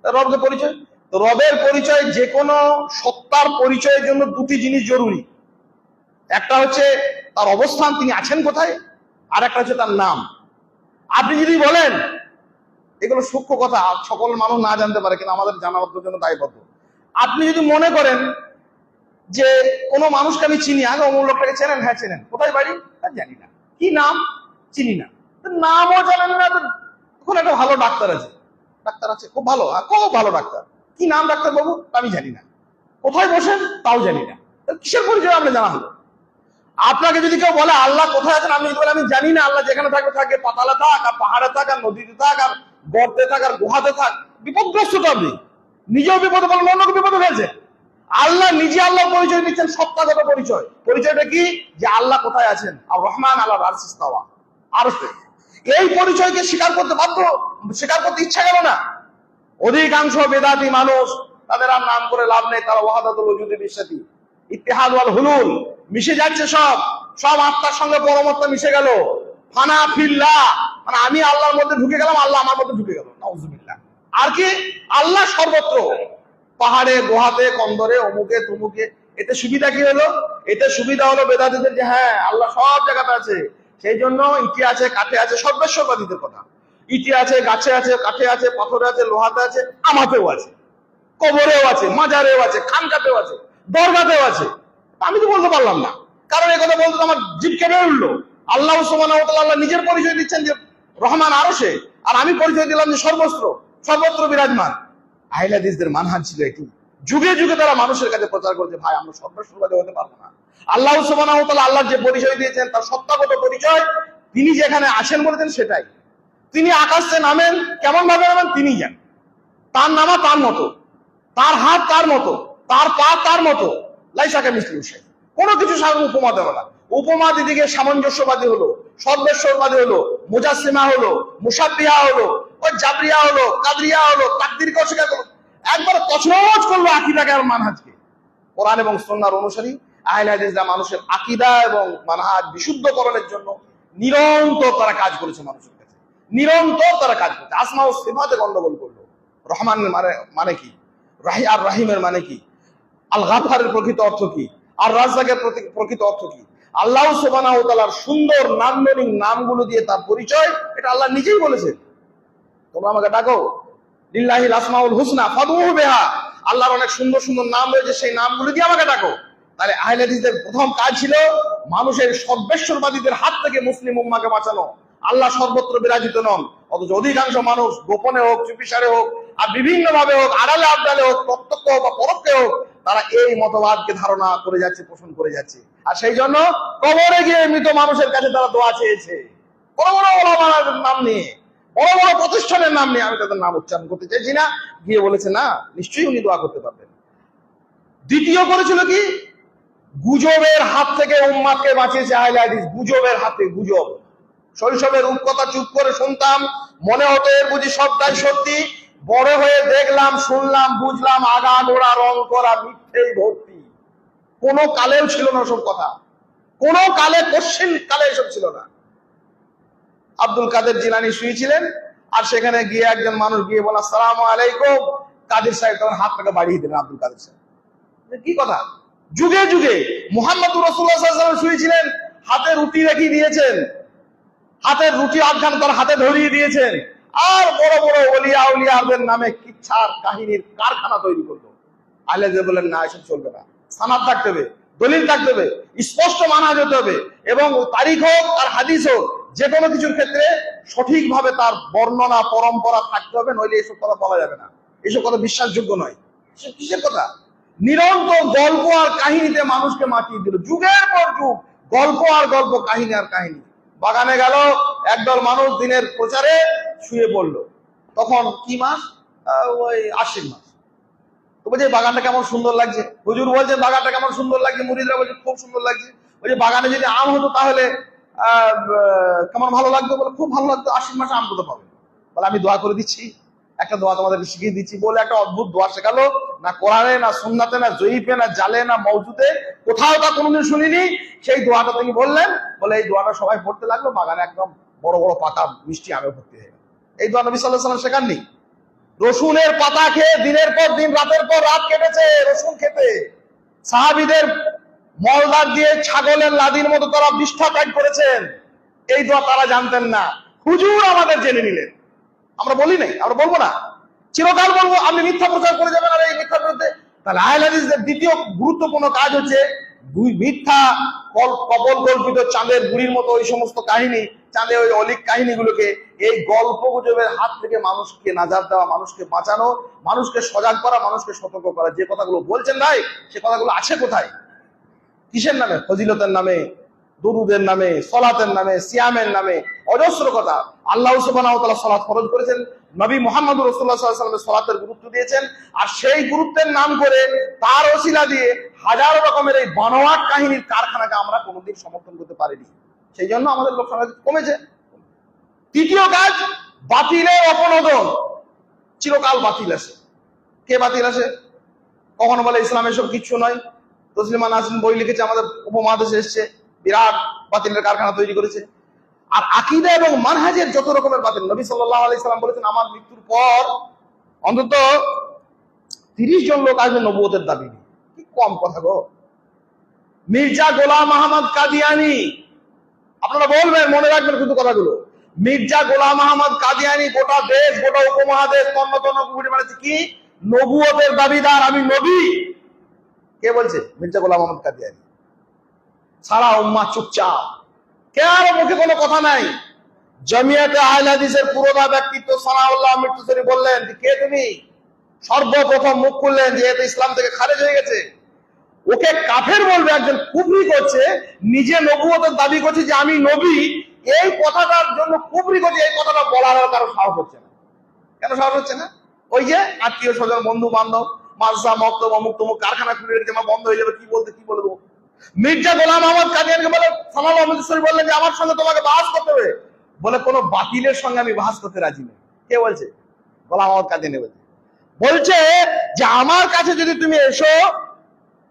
A: রবকে পরিচয়, তো রবের পরিচয়, যে কোনো সত্তার পরিচয়ের জন্য 2টি জিনিস জরুরি। একটা হচ্ছে তার অবস্থান, তিনি আছেন কোথায়, আর একটা হচ্ছে তার নাম। আপনি যদি বলেন, এগুলো সূক্ষ্ম কথা, সকল মানুষ না জানতে পারে, কিন্তু আমাদের জানার জন্য দায়বদ্ধ। আপনি যদি মনে করেন যে কোনো মানুষকে আমি চিনি, আগে অমুক লোকটাকে চেনেন? হ্যাঁ চেনেন। কোথায় বাড়ি? জানি না। কি নাম? চিনি না। নামও জানেন না। এখন একটা ভালো ডাক্তার আছে, খুব ভালো, খুব ভালো ডাক্তার। কি নাম ডাক্তার বাবু? আমি জানি না। কোথায় বসেন? তাও জানি না। কিসের পরিচয় আমরা জানা হলো? আপনাকে যদি কেউ বলে আল্লাহ কোথায় আছেন, আপনি যদি বলেন আমি জানি না, আল্লাহ যেখানে থাকবে থাকে, পাতালে থাক, আর পাহাড়ে থাক, আর নদীতে থাক, আর গর্তে থাক, আর গুহাতে থাক, বিপদগ্রস্ত তো আপনি, নিজেও বিপদে বলেন, অন্যকে বিপদে ফেলছে। আল্লাহ নিজে আল্লাহ পরিচয় দিচ্ছেন, সত্তাগত পরিচয়। পরিচয়টা কি? যে আল্লাহ কোথায় আছেন, আর রহমান আলাল আরশি ইস্তাওয়া, আরশে। এই পরিচয়কে স্বীকার করতে বাধ্য, স্বীকার করতে ইচ্ছা গেল না। অধিকাংশ বেদাতি মানুষ, তাদের আর নাম করে লাভ নেই, তারা ওয়াহাদাতুল ওজুদে বিশ্বাসী, ইত্তেহাদ ওয়াল হুলুল, মিশে যাচ্ছে সব আত্মার সঙ্গে পরমাত্মা মিশে গেল। ফানা ফিল্লাহ, মানে আমি আল্লাহর মধ্যে ঢুকে গেলাম, আল্লাহ আমার মধ্যে ঢুকে গেল, নাউজুবিল্লাহ। আর কি, আল্লাহ সর্বত্র, পাহাড়ে, গুহাতে, কন্দরে, অমুকে তমুকে। এতে সুবিধা কি হলো? এতে সুবিধা হলো বেদাতীদের যে হ্যাঁ আল্লাহ সব জায়গাতে আছে। সেই জন্য ইটি আছে, কাঠে আছে, সর্বেশ্বরবাদীদের কথা। ইটি আছে, গাছে আছে, কাঠে আছে, পাথরে আছে, লোহাতে আছে, আমাতেও আছে, কবরেও আছে, মাজারেও আছে, খানকাতেও আছে, দরগাতেও আছে। আমি তো বলতে পারলাম না, কারণ এই কথা বলতে আমার জিভ কেঁপে উঠলো। আল্লাহ সুবহানাহু ওয়া তাআলা নিজের পরিচয় দিচ্ছেন যে রহমান আরশে, আর আমি পরিচয় দিলাম যে সর্বত্র বিরাজমান। আহলে হাদিসদের মানহাজ ছিল এটি। যুগে যুগে তারা মানুষের কাছে প্রচার করছে, ভাই আমরা সর্বস্ববাদী হতে পারবো না। আল্লাহ সুবহানাহু ওয়া তাআলা আল্লাহর যে পরিচয় দিয়েছেন তার সত্তাগত পরিচয়, তিনি যেখানে আছেন বলেছেন সেটাই। তিনি আকাশে নামেন, কেমন ভাবে নামেন তিনি জানেন। তার নামা তার মতো, তার হাত তার মতো, তার পা তার মতো, লাইসা কামিসলিহি শাই। কোনো কিছু সামনে উপমা দেবে না। উপমা দিদিকে সামঞ্জস্যবাদী হলো, সর্বেশ্বরবাদী হলো, মুজাসসিমা হলো, মুশাব্বিহা হলো, ওই জাবরিয়া হলো, কাদরিয়া হলো, তাকদীরকে অস্বীকার করলো, একবার তছনছ করলো আকীদাকে আর মানহাজকে। কোরআন এবং সুন্নাহর অনুসারী আহলে হাদিসরা মানুষের আকীদা এবং মানহাজ বিশুদ্ধকরণের জন্য নিরন্তর তারা কাজ করেছে, মানুষের কাছে নিরন্তর তারা কাজ করেছে। আসমা ও সিফাতে গন্ডগোল করলো। রহমানের মানে কি, আর রাহিমের মানে কি, আল গাফফারের প্রকৃত অর্থ কি, আর রাজ্জাকের প্রকৃত অর্থ কি, আল্লাহ সুবহানাহু ওয়া তাআলার সুন্দর নান্দনিক নামগুলো দিয়ে তার পরিচয়, এটা আল্লাহ নিজেই বলেছেন। তোমরা আমাকে ডাকো, লিল্লাহিল আসমাউল হুসনা ফাদউহু বিহা, আল্লাহর অনেক সুন্দর সুন্দর নাম রয়েছে, সেই নামগুলো দিয়ে আমাকে ডাকো। তাহলে আহলে হাদিসদের প্রথম কাজ ছিল মানুষের সর্বেশ্বরবাদীদের হাত থেকে মুসলিম উম্মাহকে বাঁচানো। আল্লাহ সর্বত্র বিরাজিত নন, অথচ অধিকাংশ মানুষ গোপনে হোক, চুপিসারে হোক, আর বিভিন্ন ভাবে হোক, আড়ালে আবডালে হোক, প্রত্যক্ষ হোক বা পরোক্ষে হোক, তারা এই মতবাদকে ধারণা করে যাচ্ছে, পোষণ করে যাচ্ছে। আর সেই জন্য কবরে গিয়ে মৃত মানুষের কাছে তারা দোয়া চেয়েছে, বড় বড় ওলামার নাম নিয়ে, বড় বড় প্রতিষ্ঠানের নাম নিয়ে। আমি তাদের নাম উচ্চারণ করতে চাইছি না। গিয়ে বলেছে না, নিশ্চয়ই উনি দোয়া করতে পারবেন। দ্বিতীয় করেছিল কি, গুজবের হাত থেকে উম্মাদকে বাঁচিয়েছে আহলে হাদিস। গুজবের হাতে, গুজব। শৈশবের রূপকথা চুপ করে শুনতাম, মনে হতো এর বুঝি সবটাই সত্যি। বড় হয়ে দেখলাম, শুনলাম, বুঝলাম আগাগোড়া রং করা মিথ্যেই ভর্তি। কোন কালেও ছিল না সব কথা, কোন কালে, কোশ্চিন কালে এসব ছিল না। আব্দুল কাদের জিলানী শুয়েছিলেন, আর সেখানে গিয়ে একজন মানুষ গিয়ে বলা আসসালামু আলাইকুম, কাদের সাহেব তখন হাতটাকে বাড়িয়ে দিলেন আব্দুল কাদের সাহেব। কি কথা! যুগে যুগে মুহাম্মদুর রাসূলুল্লাহ সাল্লাল্লাহু আলাইহি ওয়াসাল্লাম শুয়েছিলেন, হাতে রুটি রেখে দিয়েছেন, হাতের রুটি আধখান তার হাতে ধরিয়ে দিয়েছেন, আর বড় বড় ওলিয়া উলিয়াদের নামে কিচ্ছার কাহিনীর কারখানা তৈরি করলো। আহলে হাদিস বলেন না, এসব চলবে না। সানাদ থাকতে হবে, দলিল থাকতে হবে, স্পষ্ট মানা যেতে হবে, এবং তারিখ হোক আর হাদিস হোক, যে কোনো কিছুর ক্ষেত্রে সঠিকভাবে তার বর্ণনা পরম্পরা থাকতে হবে, নইলে এসব কথা বলা যাবে না। এসব কথা বিশ্বাসযোগ্য নয়। এসব কিসের কথা? নিরন্তর গল্প আর কাহিনীতে মানুষকে মাতিয়ে দিল, যুগের পর যুগ গল্প আর গল্প, কাহিনী আর কাহিনী। বাগানে গেল একদল মানুষ, দিনের প্রচারে শুয়ে পড়লো। তখন কি মাস? ওই আশ্বিন মাস। তো বলছে বাগানটা কেমন সুন্দর লাগছে। হুজুর বলছে বাগানটা কেমন সুন্দর লাগছে, মুরিদরা বলছে খুব সুন্দর লাগছে। বলছে বাগানে যদি আম হতো তাহলে কেমন ভালো লাগতো। বলে খুব ভালো লাগতো, আশ্বিন মাসে আম কোথাও পাবে। বলে আমি দোয়া করে দিচ্ছি, একটা দোয়া তোমাদেরকে শিখিয়ে দিচ্ছি। বলে একটা অদ্ভুত দোয়া শেখালো। না কোরআনে, না সুন্নাতে, না জয়ীফে, না জালে, না মওজুদে, কোথাও তা কোনোদিন শুনিনি। সেই দোয়াটা তিনি বললেন, বলে এই দোয়াটা সবাই পড়তে লাগলো, বাগানে একদম বড় বড় পাতা মিষ্টি আমে ভর্তি হয়ে গেল। এই দোয়া নবী সাল্লাল্লাহু আলাইহি ওয়াসাল্লাম শেখাননি? রসুনের পাতা খেয়ে দিনের পর দিন, রাতের পর রাত কেটেছে রসুন খেতে। সাহাবীদের মলদার দিয়ে ছাগলের লাদির মতো তারা বিষ্ঠা ত্যাগ করেছেন। এই দোয়া তারা জানতেন না, হুজুর আমাদের জেনে নিলেন। আমরা বলি নাই, আমরা বলবো না, চিরকাল বলবো। আপনি মিথ্যা প্রচার করে যাবেন আর এই মিথ্যার বিরুদ্ধে। তাহলে আহলে হাদিসদের দ্বিতীয় গুরুত্বপূর্ণ কাজ হচ্ছে মিথ্যা কপল কল্পিত চাঁদের বুড়ির মতো ওই সমস্ত কাহিনী, চাঁদে ওই অলিক কাহিনীগুলোকে, এই গল্প গুজবের হাত থেকে মানুষকে নাজাত দেওয়া, মানুষকে বাঁচানো, মানুষকে সজাগ করা, মানুষকে সতর্ক করা। যে কথাগুলো বলছেন ভাই, সে কথাগুলো আছে কোথায়? কিসের নামে? ফজিলতের নামে, দুরুদের নামে, সলাতের নামে, সিয়ামের নামে, অজস্র কথা। আল্লাহ সুবহানাহু ওয়া তাআলা সালাত ফরজ করেছেন, নবী মুহাম্মদুর রাসূলুল্লাহ সাল্লাল্লাহু আলাইহি ওয়াসাল্লাম সালাতের গুরুত্ব দিয়েছেন, আর সেই গুরুত্বের নাম করে তার ওসিলা দিয়ে হাজারো রকমের এই বানোয়াট কাহিনীর কারখানাকে আমরা কোনোদিন সমর্থন করতে পারিনি। সেই জন্য আমাদের লোক সংখ্যা কমেছে। তৃতীয় কাজ, বাতিলের অপনোদন। চিরকাল বাতিল আসে। কে বাতিল আসে? কখনো বলে ইসলাম এসব কিচ্ছু নয়। তসলিমা নাসরিন বই লিখেছে, আমাদের উপমহাদেশে এসছে, বিরাট বাতিলের কারখানা তৈরি করেছে। আর আকীদা এবং মানহাজের যত রকমের বাতিল, নবী সাল্লাল্লাহু আলাইহি সাল্লাম বলেছেন আমার মৃত্যুর পর অন্তত 30 জন লোক আসবে নবুয়তের দাবি নিয়ে। কি কম কথা গো। মির্জা গোলাম আহমদ কাদিয়ানী, আপনারা বলবেন, মনে রাখবেন কিন্তু কথাগুলো। মির্জা গোলাম আহমদ কাদিয়ানী গোটা দেশ, গোটা উপমহাদেশ তন্ন তন্ন ঘুরে বেড়াচ্ছে কি নবুয়তের দাবিদার, আমি নবী। কে বলছে? মির্জা গোলাম আহমদ কাদিয়ানী। সারা উম্মাহ চুপচাপ, কারো মুখে কোনো কথা নাই। জামিয়াতে আহলে হাদিসের পুরোধা ব্যক্তিত্ব সানাউল্লাহ মৃত্যুসরী বললেন, কে তুমি? সর্বপ্রথম মুখ খুললেন যে এতে ইসলাম থেকে খারেজ হয়ে গেছে। ওকে কাফের বলবে একজন কুফরি করছে, নিজে নবুয়তের দাবি করছে যে আমি নবী, এই কথাটার জন্য কুফরি করছে, এই কথাটা বলার কারো সাহস হচ্ছে না। কেন সাহস হচ্ছে না? ওই যে আত্মীয় স্বজন, বন্ধু বান্ধব, মাদ্রাসা, মক্তব, অমুক তমুক কারখানা খুলে রেখেছে, আমার বন্ধ হয়ে যাবে, কি বলে দেবো। মির্জা গোলাম আহমদ কাদিয়ানীকে বলে সানাউল্লাহ মৃত্যুসরী বললেন যে আমার সঙ্গে তোমাকে বাহাস করতে হবে। বলে কোনো বাতিলের সঙ্গে আমি বাহাস করতে রাজি নেই। কে বলছে? গোলাম আহমদ কাদিয়ানী বলছে যে আমার কাছে যদি তুমি এসো,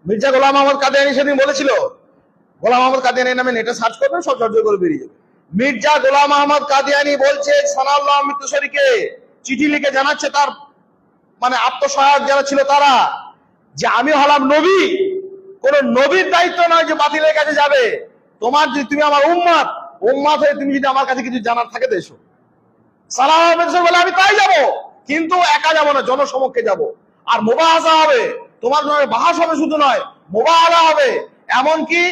A: মির্জা গোলাম আহমদ কাদিয়ানী সেদিন বলেছিল, গোলাম আহমদ কাদিয়ানী নামে নেটে সার্চ করবেন, সব ঝরঝর করে বেরিয়ে যাবে। মির্জা গোলাম আহমদ কাদিয়ানী বলছে সানাউল্লাহ মৃত্যুসরীকে চিঠি লিখে জানাচ্ছে, তার মানে আত্মসহায়ক যারা ছিল তারা, যে আমি হলাম নবী, কোন নবীর দায়িত্ব নয় যে বাতিলের কাছে যাবে। তোমার যদি তুমি আমার উম্মত হয়ে তুমি যদি আমার কাছে কিছু জানার থাকে তো এসো। সানাউল্লাহ মৃত্যুসরী বলে আমি তাই যাবো, কিন্তু একা যাবো না, জনসমক্ষে যাব। আর মুবাহাসা হবে, তোমার জন্য বাহাস হবে, শুধু নয় মুবাহালা হবে। এমনকি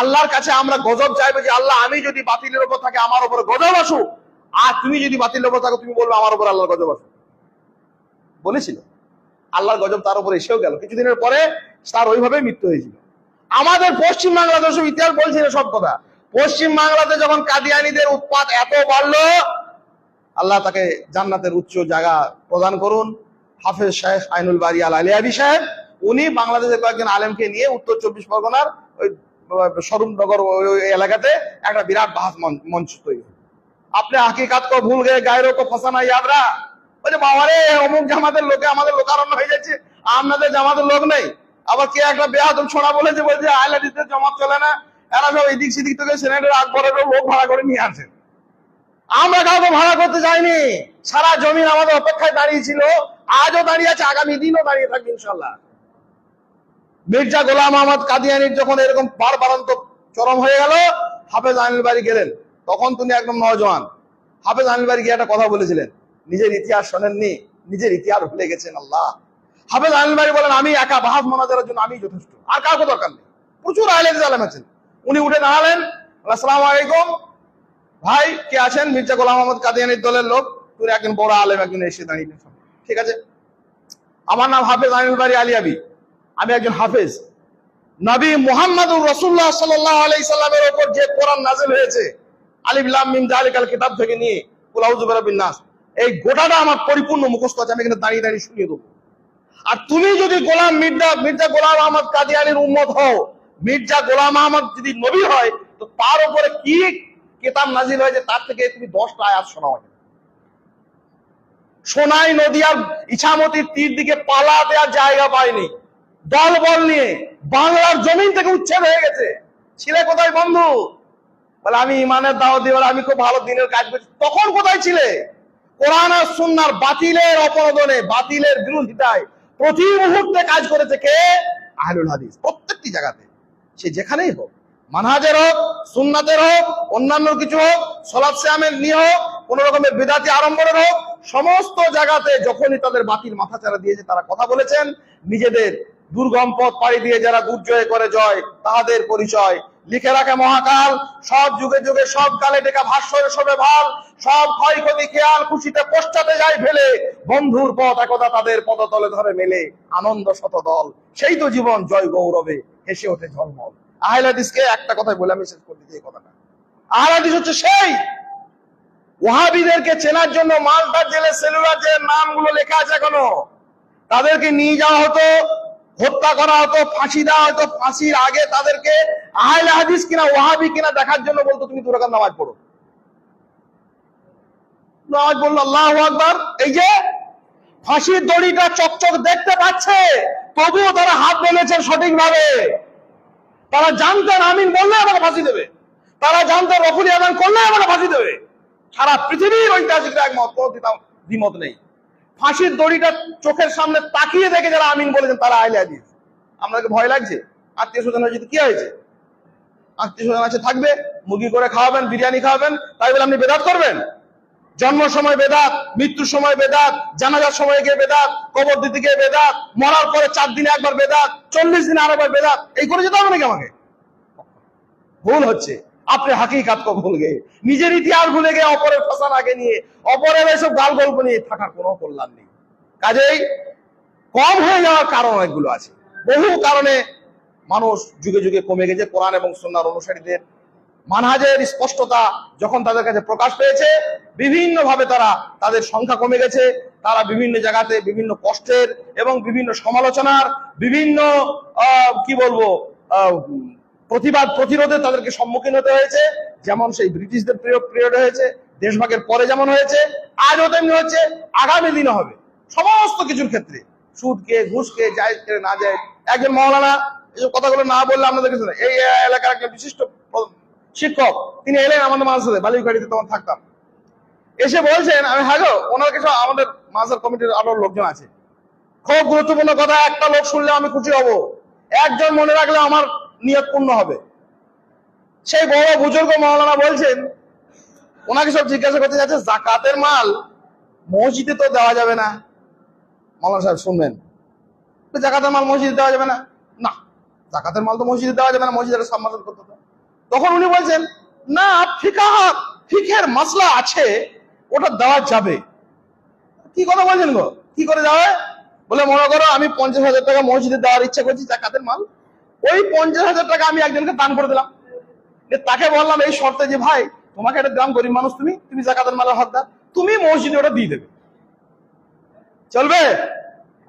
A: আল্লাহর কাছে আমরা গজব চাইবো যে আল্লাহ আমি যদি বাতিলের উপর থাকে আমার উপরে গজব আসুক, আর তুমি যদি বাতিলের উপর থাকো তুমি বলবে আমার উপর আল্লাহর গজব আসুক। বলেছিল, আল্লাহর গজব তার উপরে এসেও গেল। কিছুদিনের পরে তার ওইভাবে মৃত্যু হয়েছিল। আমাদের পশ্চিম বাংলাদেশ ইতিহাস বলছি না সব কথা। পশ্চিম বাংলাতে যখন কাদিয়ানীদের উৎপাত এত বাড়লো, আল্লাহ তাকে জান্নাতের উচ্চ জায়গা প্রদান করুন। হাফেজ শাইখ আইনুল বারী আল আলিয়াবী সাহেব, উনি বাংলাদেশের কয়েকজন আলেমকে নিয়ে উত্তর 24 পরগনার ওই স্বরূপনগর ওই এলাকাতে একটা বিরাট বাহাস মঞ্চ তৈরি। আপনি হাকিকাত কো ভুল গয়ে গায়রো কো ফসানা ইয়াদরা। ওই যে বাবারে অমুক জামাতের লোকে আমাদের লোকারণ্য হয়ে যাচ্ছে, আপনাদের জামাতের লোক নেই। আবার কে একটা বেহাদুম ছোড়া বলেছে, বলছে আহলে হাদিসের জামাত চলে না, এরা সব এদিক সেদিক থেকে সিনেটের আকবরের লোক ভাড়া করে নিয়ে আসে। আমরা কাউকে ভাড়া করতে যাইনি, সারা জমিন আমাদের অপেক্ষায় দাঁড়িয়ে ছিল, আজও দাঁড়িয়ে আছে, আগামী দিনও দাঁড়িয়ে থাকবে ইনশাল্লাহ। মির্জা গোলাম আহমদ কাদিয়ানীর যখন এরকম বাড়ন্ত চরম হয়ে গেল, হাফেজ আইনুল বারী গেলেন। তখন তিনি একদম নওজোয়ান। হাফেজ আইনুল বারী গিয়ে একটা কথা বলেছিলেন, নিজের ইতিহাস শোনেননি, নিজের ইতিহাস ভুলে গেছেন। আল্লাহ। হাফেজ আইনুল বারী বলেন আমি একা বাহাস মোনাজারের জন্য আমি যথেষ্ট, আর কাউকে দরকার নেই। প্রচুর আহলে হাদিস আলেম আছেন। উনি উঠে দাঁড়ালেন, আসসালামু আলাইকুম ভাই, কে আছেন? মির্জা গোলাম আহমদ কাদিয়ানীর দলের লোক। তুই একজন বড় আলেম, একজন এসে দাঁড়িয়ে, ঠিক আছে, আমার নাম হাফেজ আইনুল বারী আলিয়াবী, আমি একজন হাফেজ। নবী মুহাম্মদুর রাসূলুল্লাহ সাল্লাল্লাহু আলাইহি সাল্লামের উপর যে কোরআন নাযিল হয়েছে, আলিফ লাম মিম যালিকাল কিতাব থেকে নিয়ে কুল আউযু বিরাব্বিন নাস, এই গোটাটা আমার পরিপূর্ণ মুখস্থ আছে, আমি এখানে দাঁড়িয়ে দাঁড়িয়ে শুনিয়ে দেবো। আর তুমি যদি মির্জা গোলাম আহমদ কাদিয়ানীর উম্মত হও, মির্জা গোলাম আহমদ যদি নবী হয়, তো তার উপরে কি কিতাব নাযিল হয়েছে তার থেকে তুমি 10টা আয়াত শোনাও। সোনাই নদিয়ার ইছামতির তীর দিকে পালা দেওয়ার জায়গা পায়নি, দল বল নিয়ে বাংলার জমিন থেকে উচ্ছেদ হয়ে গেছে। ছিলে কোথায় বন্ধু? বলে আমি ইমানের দাওয়াত দিই, আমি খুব ভালো দিনের কাজ করছি। তখন কোথায় ছিলে? কোরআন আর সুন্নাহর বাতিলের অপরাধনে, বাতিলের বিরোধিতায় প্রতি মুহূর্তে কাজ করেছে কে? আহলুল হাদিস। প্রত্যেকটি জায়গাতে, সে যেখানেই হোক, মানহাজের হোক, সুন্নাতের হোক, অন্যান্য কিছু হোক, সালাত সিয়ামের নিয়ে হোক, কোন রকমের বিদআতি আড়ম্বরের হোক, সমস্ত জায়গাতে যখনই তাদের বাতিল মাথাচাড়া দিয়েছে তারা কথা বলেছেন। নিজেদের দুর্গম পথ পাড়ি দিয়ে যারা দুর্জয় করে জয়, তাহাদের পরিচয় লিখে রাখে মহাকাল। সব যুগে যুগে সব কালে টেকা ভাষ্য সবে ভাল, সব ক্ষয়ক্ষতি খেয়াল খুশিতে পশ্চাতে যায় ফেলে, বন্ধুর পথ একদা তাদের পদতলে ধরে মেলে, আনন্দ শত দল সেই তো জীবন জয় গৌরবে হেসে ওঠে ঝলমল। আহলে হাদিসকে একটা কথাই বলে আমি শেষ করে দিচ্ছি এই কথাটা। আহলে হাদিস হচ্ছে সেই ওয়াহাবিদেরকে চেনার জন্য মালটার জেলে সেলুলার যে নামগুলো লেখা আছে এখনো, তাদেরকে নিয়ে যাওয়া হতো, হত্যা করা হতো, ফাঁসি দেওয়া হতো। ফাঁসির আগে তাদেরকে আহলে হাদিস কিনা ওয়াহাবি কিনা দেখার জন্য বলতো তুমি 2 রাকাত নামাজ পড়ো। নামাজ পড়লো, আল্লাহু আকবার। এই যে ফাঁসির দড়িটা চকচক দেখতে পাচ্ছে, তবুও তারা হাত মেলেছে সঠিকভাবে। তারা জানতেন আমিন বললে আমাকে ফাঁসি দেবে। তারা জানতো রফুল ইয়ামান করলে আমরা ফাঁসি দেবে। সারা পৃথিবীর ঐতিহাসিকরা একমত, কোনো দ্বিমত নেই। ফাঁসির দড়িটা চোখের সামনে তাকিয়ে দেখে যারা আমিন বলেছেন তারা আহলে হাদিস। আপনাকে ভয় লাগছে? আত্মীয় স্বজন হয়েছে, কি হয়েছে? আত্মীয় স্বজন আছে, থাকবে, মুরগি করে খাওয়াবেন, বিরিয়ানি খাওয়াবেন, তাই বলে আপনি বেদাত করবেন? জন্ম সময় বেদাত, মৃত্যুর সময় বেদাত, জানাজার সময় গিয়ে বেদাত, কবর দিতে গিয়ে বেদাত, মরার পরে 4 দিনে একবার বেদাত, 40 দিনে আরেকবার বেদাত, এই করে যেতে হবে নাকি আমাকে? ভুল হচ্ছে। আপনি হাকিকাত কো ভুল গিয়ে, নিজের ইতিহাস ভুলে গিয়ে অপরের ফাসানাকে নিয়ে, অপরের এসব গাল গল্প নিয়ে থাকার কোনো কল্যাণ নেই। কাজেই কম হয়ে যাওয়ার কারণ অনেকগুলো আছে। বহু কারণে মানুষ যুগে যুগে কমে গেছে। কোরআন এবং সুন্নাহর অনুসারীদের মানহাজের স্পষ্টতা যখন তাদের কাছে প্রকাশ পেয়েছে, বিভিন্ন ভাবে তাদের সংখ্যা কমে গেছে। তারা বিভিন্ন জায়গাতে বিভিন্ন কষ্টের এবং বিভিন্ন সমালোচনার, বিভিন্ন কি বলবো প্রতিবাদ প্রতিরোধে তাদেরকে সম্মুখীন হতে হয়েছে। যেমন সেই ব্রিটিশদের পিরিয়ডে হয়েছে, দেশভাগের পরে যেমন হয়েছে, আজও তেমনি হচ্ছে, আগামী দিনে হবে। সমস্ত কিছুর ক্ষেত্রে সুদকে, ঘুষকে, জায়েজকে, না জায়েজ। একজন মাওলানা, এসব কথাগুলো না বললে আপনাদের কাছে, এই এলাকার একজন বিশিষ্ট শিক্ষক, তিনি এলেন আমাদের মাদ্রাসাতে, বালুরঘাটিতে তখন থাকতাম। এসে বলছেন, আমি হ্যাঁ গো, ওনার কাছে আমাদের মাদ্রাসার কমিটির আরো লোকজন আছে, খুব গুরুত্বপূর্ণ কথা, একটা লোক শুনলে আমি খুশি হব, একজন মনে রাখলে আমার নিয়ত পূর্ণ হবে। সেই বড় বুজুর্গ মাওলানা বলছেন, ওনাকে সব জিজ্ঞাসা করতে যাচ্ছে, জাকাতের মাল মসজিদে তো দেওয়া যাবে না। মাওলানা সাহেব শুনবেন, জাকাতের মাল মসজিদে দেওয়া যাবে না? না, জাকাতের মাল তো মসজিদে দেওয়া যাবে না, মসজিদের সম্মান করতে হবে। তখন উনি বলছেন, না, ফিকের মাসলা আছে, ওটা দেওয়া যাবে। কি কথা বলছেন গো, কি করে যাবে? বলে, মনে করো আমি 50,000 টাকা মসজিদে দেওয়ার ইচ্ছা করছি জাকাতের মাল, ওই 50,000 টাকা আমি একজনকে দান করে দিলাম। তাকে বললাম এই শর্তে যে ভাই, তোমাকে একটা গ্রাম গরিব মানুষ, তুমি জাকাতের মালের হকদার, তুমি মসজিদে ওটা দিয়ে দেবে, চলবে?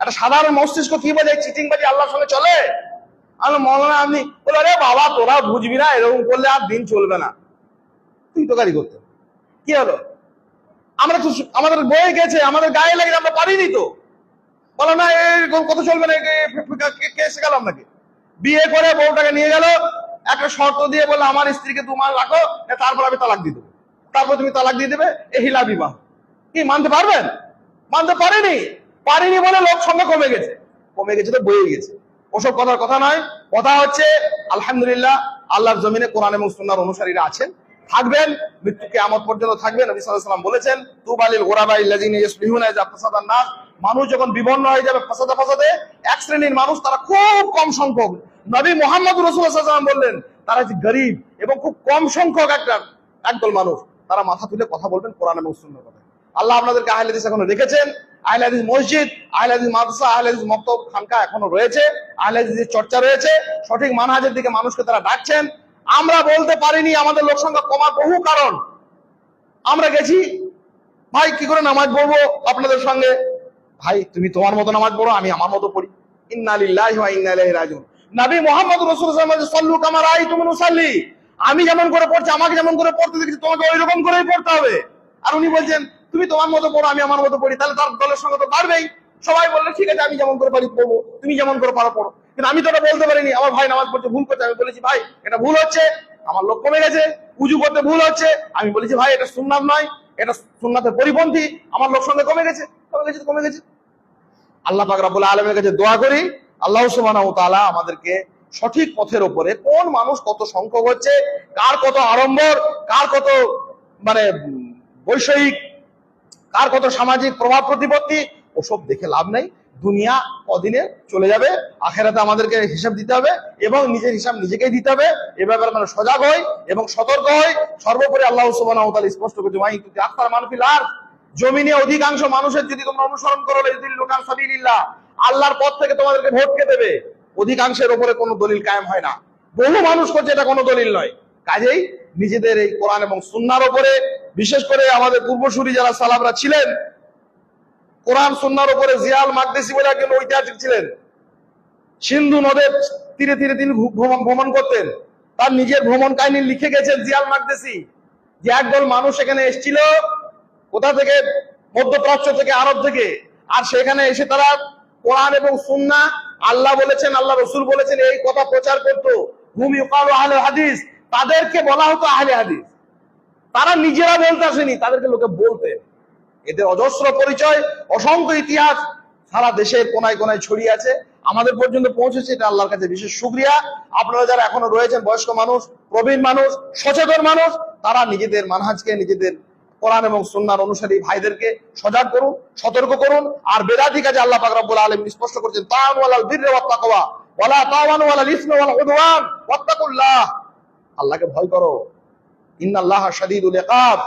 A: একটা সাধারণ মস্তিষ্ক কি বলে, চিটিংবাজি আল্লাহর সঙ্গে চলে? আমি মৌলানা, আপনি বলে, আরে বাবা তোরা বুঝবি না, এরকম করলে আর দিন চলবে না, তুই তো গাড়ি করতে কি হলো? আমরা তো আমাদের বয়ে গেছে, আমাদের গায়ে লাগে, আমরা পারিনি তো। বলো না এরকম কত চলবে না, কে শেখালো আপনাকে? বিয়ে করে বউটাকে নিয়ে গেল, একটা শর্ত দিয়ে বললো আমার স্ত্রীকে 2 মাস রাখো, তারপর আমি তালাক দিয়ে দেবো, তারপর তুমি তালাক দিয়ে দেবে, এই হিলা বিবাহ। কি মানতে পারবেন? মানতে পারিনি বলে লোক সংখ্যা কমে গেছে তো বয়ে গেছে। ওসব কথার কথা নয়। কথা হচ্ছে আলহামদুলিল্লাহ আল্লাহর জমিনে কোরআন এবং সুন্নাহর অনুসারীরা আছেন, থাকবেন, মৃত্যু কিয়ামত পর্যন্ত থাকবেন। নবী সাল্লাল্লাহু আলাইহি ওয়াসাল্লাম বলেছেন, তুবালিল গুরাবা আল্লাযিনা ইসলিহুনা ইযা ফাসাদান নাস। মানুষ যখন বিপন্ন হয়ে যাবে ফাসাদে, এক শ্রেণীর মানুষ, তারা খুব কম সংখ্যক। নবী মুহাম্মদ রাসূলুল্লাহ সাল্লাল্লাহু আলাইহি ওয়াসাল্লাম বললেন, তারা যে গরীব এবং খুব কম সংখ্যক একদল মানুষ, তারা মাথা তুলে কথা বলবেন কোরআন এবং সুন্নাহর কথা। আল্লাহ আপনাদেরকে আহলে হাদিস এখনো রেখেছেন। আহলে হাদিস মসজিদ, আহলে হাদিস মাদ্রাসা, আহলে হাদিস মক্তব, খানকা এখনো রয়েছে। আহলে হাদিসের চর্চা রয়েছে, সঠিক মানহাজের দিকে মানুষকে তারা ডাকছেন। আমরা বলতে পারিনি, আমাদের লোক সংখ্যা কমার বহু কারণ। আমরা গেছি, ভাই কি করে নামাজ পড়বো আপনাদের সঙ্গে? ভাই তুমি তোমার মতো নামাজ পড়ো, আমি আমার মতো পড়ি। ইন্না লিল্লাহি ওয়া ইন্না ইলাইহি রাজিউন। নবী মুহাম্মদ রাসূলুল্লাহ সাল্লাল্লাহু আলাইহি ওয়াসাল্লাম সাল্লু কামা রাআইতুমুনি উসাল্লি, আমি যেমন করে পড়ছি, আমাকে যেমন করে পড়তে দেখেছি, তোমাকে ওই রকম করেই পড়তে হবে। আর উনি বলছেন তুমি তোমার মতো পড়ো, আমি আমার মতো পড়ি, তাহলে তার দলের সঙ্গে তো পারবেই। সবাই বললে ঠিক আছে, আমি যেমন করে পারি পড়বো, তুমি যেমন করে পারো পড়ো। কিন্তু আমি তো এটা বলতে পারিনি, আমার ভাই নামাজ পড়তে ভুল করছে, আমি বলেছি ভাই এটা ভুল হচ্ছে, আমার লোক কমে গেছে, উজু করতে ভুল হচ্ছে, আমি বলেছি ভাই এটা সুন্নাত নয়, এটা সুন্নাতের পরিপন্থী, আমার লোক সঙ্গে কমে গেছে। আল্লাহ পাক রব্বুল আলামিনের কাছে দোয়া করি, আল্লাহ সুবহানাহু ওয়া তাআলা আমাদেরকে সঠিক পথের উপরে, কোন মানুষ কত সংখ্যক হচ্ছে, কার কত আড়ম্বর, কার কত মানে বৈষয়িক, কার কত সামাজিক প্রভাব প্রতিপত্তি, ওসব দেখে লাভ নাই। দুনিয়া কদিনে চলে যাবে, আখেরাতে আমাদেরকে হিসাব দিতে হবে এবং নিজের হিসাব নিজেকেই দিতে হবে। এ ব্যাপারে আমরা সজাগ হই এবং সতর্ক হই। সর্বোপরি আল্লাহ সুবহানাহু ওয়া তাআলা স্পষ্ট করেছে, মাই তুতি আকতার মান ফিল আরদ, জমিনে অধিকাংশ মানুষের যদি তোমরা অনুসরণ করো, লাযিল্লুকা আন সাবিলিল্লাহ, আল্লাহর পথ থেকে তোমাদেরকে ভটকে দেবে। অধিকাংশের উপরে কোনো দলিল কায়েম হয় না, বহু মানুষ করছে, এটা কোনো দলিল নয়। কাজেই নিজেদের এই কোরআন এবং সুন্নাহর উপরে, বিশেষ করে আমাদের পূর্বসূরি যারা সালাফরা ছিলেন, কোরআন সুন্নাহর উপরে জিয়াল মাকদিসি বলে একজন ঐতিহাসিক ছিলেন, সিন্ধু নদের তীরে তীরে তিনি ভ্রমণ করতেন। তার নিজের ভ্রমণ কাহিনী লিখে গেছেন জিয়াল মাকদিসি, যে একদল মানুষ এখানে এসেছিল, কোথা থেকে? মধ্যপ্রাচ্য থেকে, আরব থেকে। আর সেখানে এসে তারা কোরআন এবং সুন্নাহ, আল্লাহ বলেছেন, আল্লাহ রাসূল বলেছেন, এই কথা প্রচার করতো। হুম ইউকালু আহলুল হাদিস, তাদেরকে বলা হতো আহলে হাদিস। তারা নিজেরা বলতে আসেনি, তাদেরকে লোকে বলতেন। এদের অজস্র পরিচয়, অসংখ্য ইতিহাস সারা দেশের কোনায় কোনায় ছড়িয়ে আছে, আমাদের পর্যন্ত পৌঁছেছে। এটা আল্লাহর কাছে বিশেষ শুকরিয়া। আপনারা যারা এখনো রয়েছেন, বয়স্ক মানুষ, প্রবীণ মানুষ, সচেতন মানুষ, তারা নিজেদের মানহাজকে, নিজেদের কোরআন এবং সুন্নাহর অনুসারী ভাইদেরকে সজাগ করুন, সতর্ক করুন। আর বেদাতি কাজে আল্লাহ পাক রব্বুল আলামিন স্পষ্ট করেছেন, তাআওয়ানু আলাল বিররি ওয়াত তাকওয়া ওয়ালা তাআওয়ানু আলাল ইসমি ওয়াল উদওয়ান ওয়াত্তাকুল্লাহ। আল্লাহকে ভয় করো, ইন্নাল্লাহা শাদীদুল ইকাব,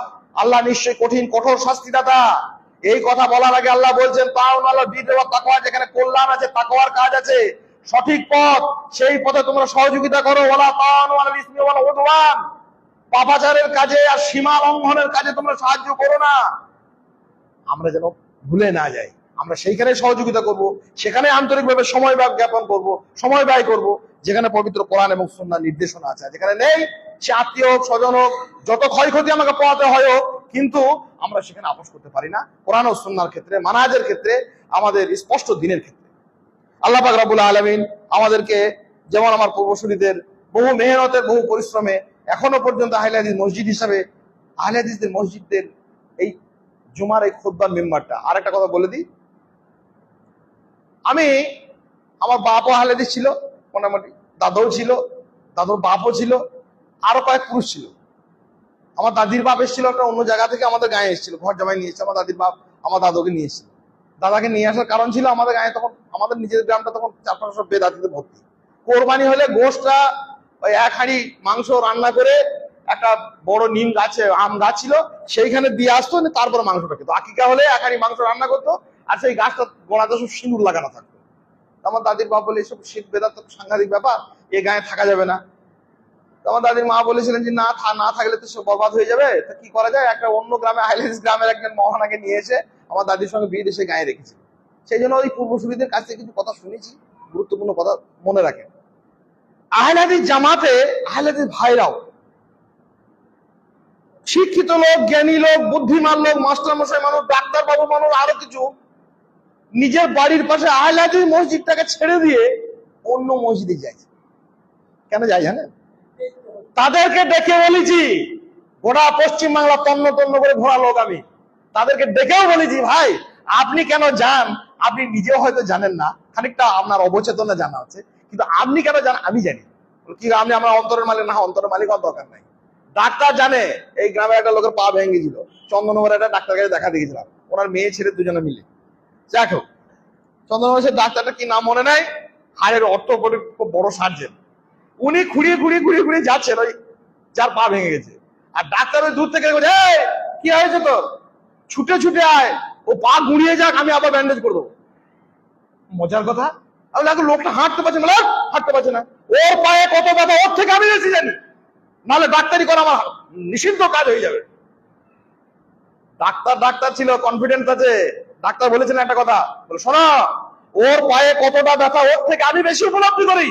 A: আল্লাহ নিশ্চয়ই কঠিন কঠোর শাস্তিদাতা। এই কথা বলার আগে আল্লাহ বলছেন তাআওয়ানু আলাল বিররি ওয়াত তাকওয়া, যেখানে কল্যাণ আছে, তাকওয়ার কাজ আছে, সঠিক পথ, সেই পথে তোমরা সহযোগিতা করো। ওয়ালা তাআওয়ানু আলাল ইসমি ওয়াল উদওয়ান, পাপাচারের কাজে আর সীমা লঙ্ঘনের কাজে তোমরা সাহায্য করো না। আমরা যেন ভুলে না যাই, আমরা সেইখানে সহযোগিতা করব, সেখানে আন্তরিকভাবে সময় জ্ঞাপন করব, সময় ব্যয় করব, যেখানে পবিত্র কোরআন এবং সুন্নাহর নির্দেশনা আছে। যেখানে নেই, সে আত্মীয় হোক, স্বজন হোক, যত ক্ষয়ক্ষতি আমাকে পোহাতে হয় হোক, কিন্তু আমরা সেখানে আপোষ করতে পারি না। কোরআন ও সুন্নাহর ক্ষেত্রে, মানহাজের ক্ষেত্রে, আমাদের স্পষ্ট দিনের ক্ষেত্রে আল্লাহ পাক রব্বুল আলামিন আমাদেরকে, যেমন আমার পূর্বসূরীদের বহু মেহনতের, বহু পরিশ্রমে এখনো পর্যন্ত আহলে হাদিস মসজিদ হিসাবে, আহলে হাদিসদের মসজিদদের এই জুমার এই খুতবার মেম্বারটা। আর একটা কথা বলে দিই, আমার বাপও আহলে হাদিস ছিল, মোটামুটি দাদাও ছিল, দাদুর বাপও ছিল, আরো কয়েক পুরুষ ছিল। আমার দাদির বাপ এসেছিল একটা অন্য জায়গা থেকে, আমাদের গায়ে এসেছিল, ঘর জামাই নিয়ে এসেছে। আমার দাদির বাপ আমার দাদুকে নিয়ে এসেছিল। দাদাকে নিয়ে আসার কারণ ছিল, আমাদের গায়ে তখন, আমাদের নিজেদের গ্রামটা তখন 4-5 বেদাতিতে ভর্তি। কোরবানি হলে গোশটা ওই 1 হাঁড়ি মাংস রান্না করে, একটা বড় নিম গাছে, আম গাছ ছিল, সেইখানে দিয়ে আসতো, তারপর মাংসটা খেতো। আকিকা হলে 1 হাঁড়ি মাংস রান্না করতো, আর সেই গাছটা গোড়াতে সব সিঁদুর লাগানো থাকতো। আমার দাদির বাপ বলে, এসব শীত বেদাত সাংঘাতিক ব্যাপার, এ গায়ে থাকা যাবে না। আমার দাদির মা বলেছিলেন যে না থাকলে তো সব বরবাদ হয়ে যাবে, তা কি করা যায়। একটা অন্য গ্রামে, আহলে হাদিস গ্রামের একজন মহানাকে নিয়ে এসে আমার দাদির সঙ্গে বিয়ে দিয়ে গায়ে রেখেছে। সেই জন্য ওই পূর্বসূরীদের কাছ থেকে কিছু কথা শুনেছি, গুরুত্বপূর্ণ কথা মনে রাখেন। আহলে হাদিস জামাতে আহলে হাদিস ভাইরাও শিক্ষিত লোক, জ্ঞানী লোক, বুদ্ধিমান লোক, মাস্টার মশাই মানুষ, ডাক্তার বাবু মানুষ, আরো কিছু, নিজের বাড়ির পাশে আহলে হাদিস মসজিদটাকে ছেড়ে দিয়ে অন্য মসজিদে যায়। কেন যায় জানেন? তাদেরকে ডেকে বলেছি, গোটা পশ্চিম বাংলা তন্ন তন্ন করে ঘোরা লোক আমি, তাদেরকে ডেকেও বলেছি, ভাই আপনি কেন যান? আপনি নিজেও হয়তো জানেন না, খানিকটা আপনার অবচেতনে জানা আছে, কিন্তু আপনি কেন যান আমি জানি। কি আপনি আমার অন্তরের মালিক? না, অন্তরের মালিক হওয়ার দরকার নাই। ডাক্তার জানে, এই গ্রামে একটা লোকের পা ভেঙে গেছিল, চন্দননগরে একটা ডাক্তার কাছে দেখা দিয়েছিলাম, ওনার মেয়ে ছেলে দুজনে মিলে। দেখো চন্দননগরের ডাক্তারটা কি নাম মনে নাই, হাড়ের অর্থোপেডিক খুব বড় সার্জেন। উনি ঘুরিয়ে যাচ্ছেন ওই যার পা ভেঙে গেছে, আর ডাক্তার ওই দূর থেকে বলছে, কি হয়েছে তোর, ছুটে আয়, ও পা ঘুরিয়ে যাক, আমি আবার ব্যান্ডেজ করে দেবো। মজার কথা, লোকটা হাঁটতে পারছে না, হাঁটতে পারছে না, ওর পায়ে কত ব্যথা, ওর থেকে আমি বেশি জানি, নাহলে ডাক্তারি করা আমার নিষিদ্ধ কাজ হয়ে যাবে। ডাক্তার ছিল, কনফিডেন্স আছে। ডাক্তার বলেছিলেন একটা কথা, বলে শোনো, ওর পায়ে কতটা ব্যথা ওর থেকে আমি বেশি উপলব্ধি করি,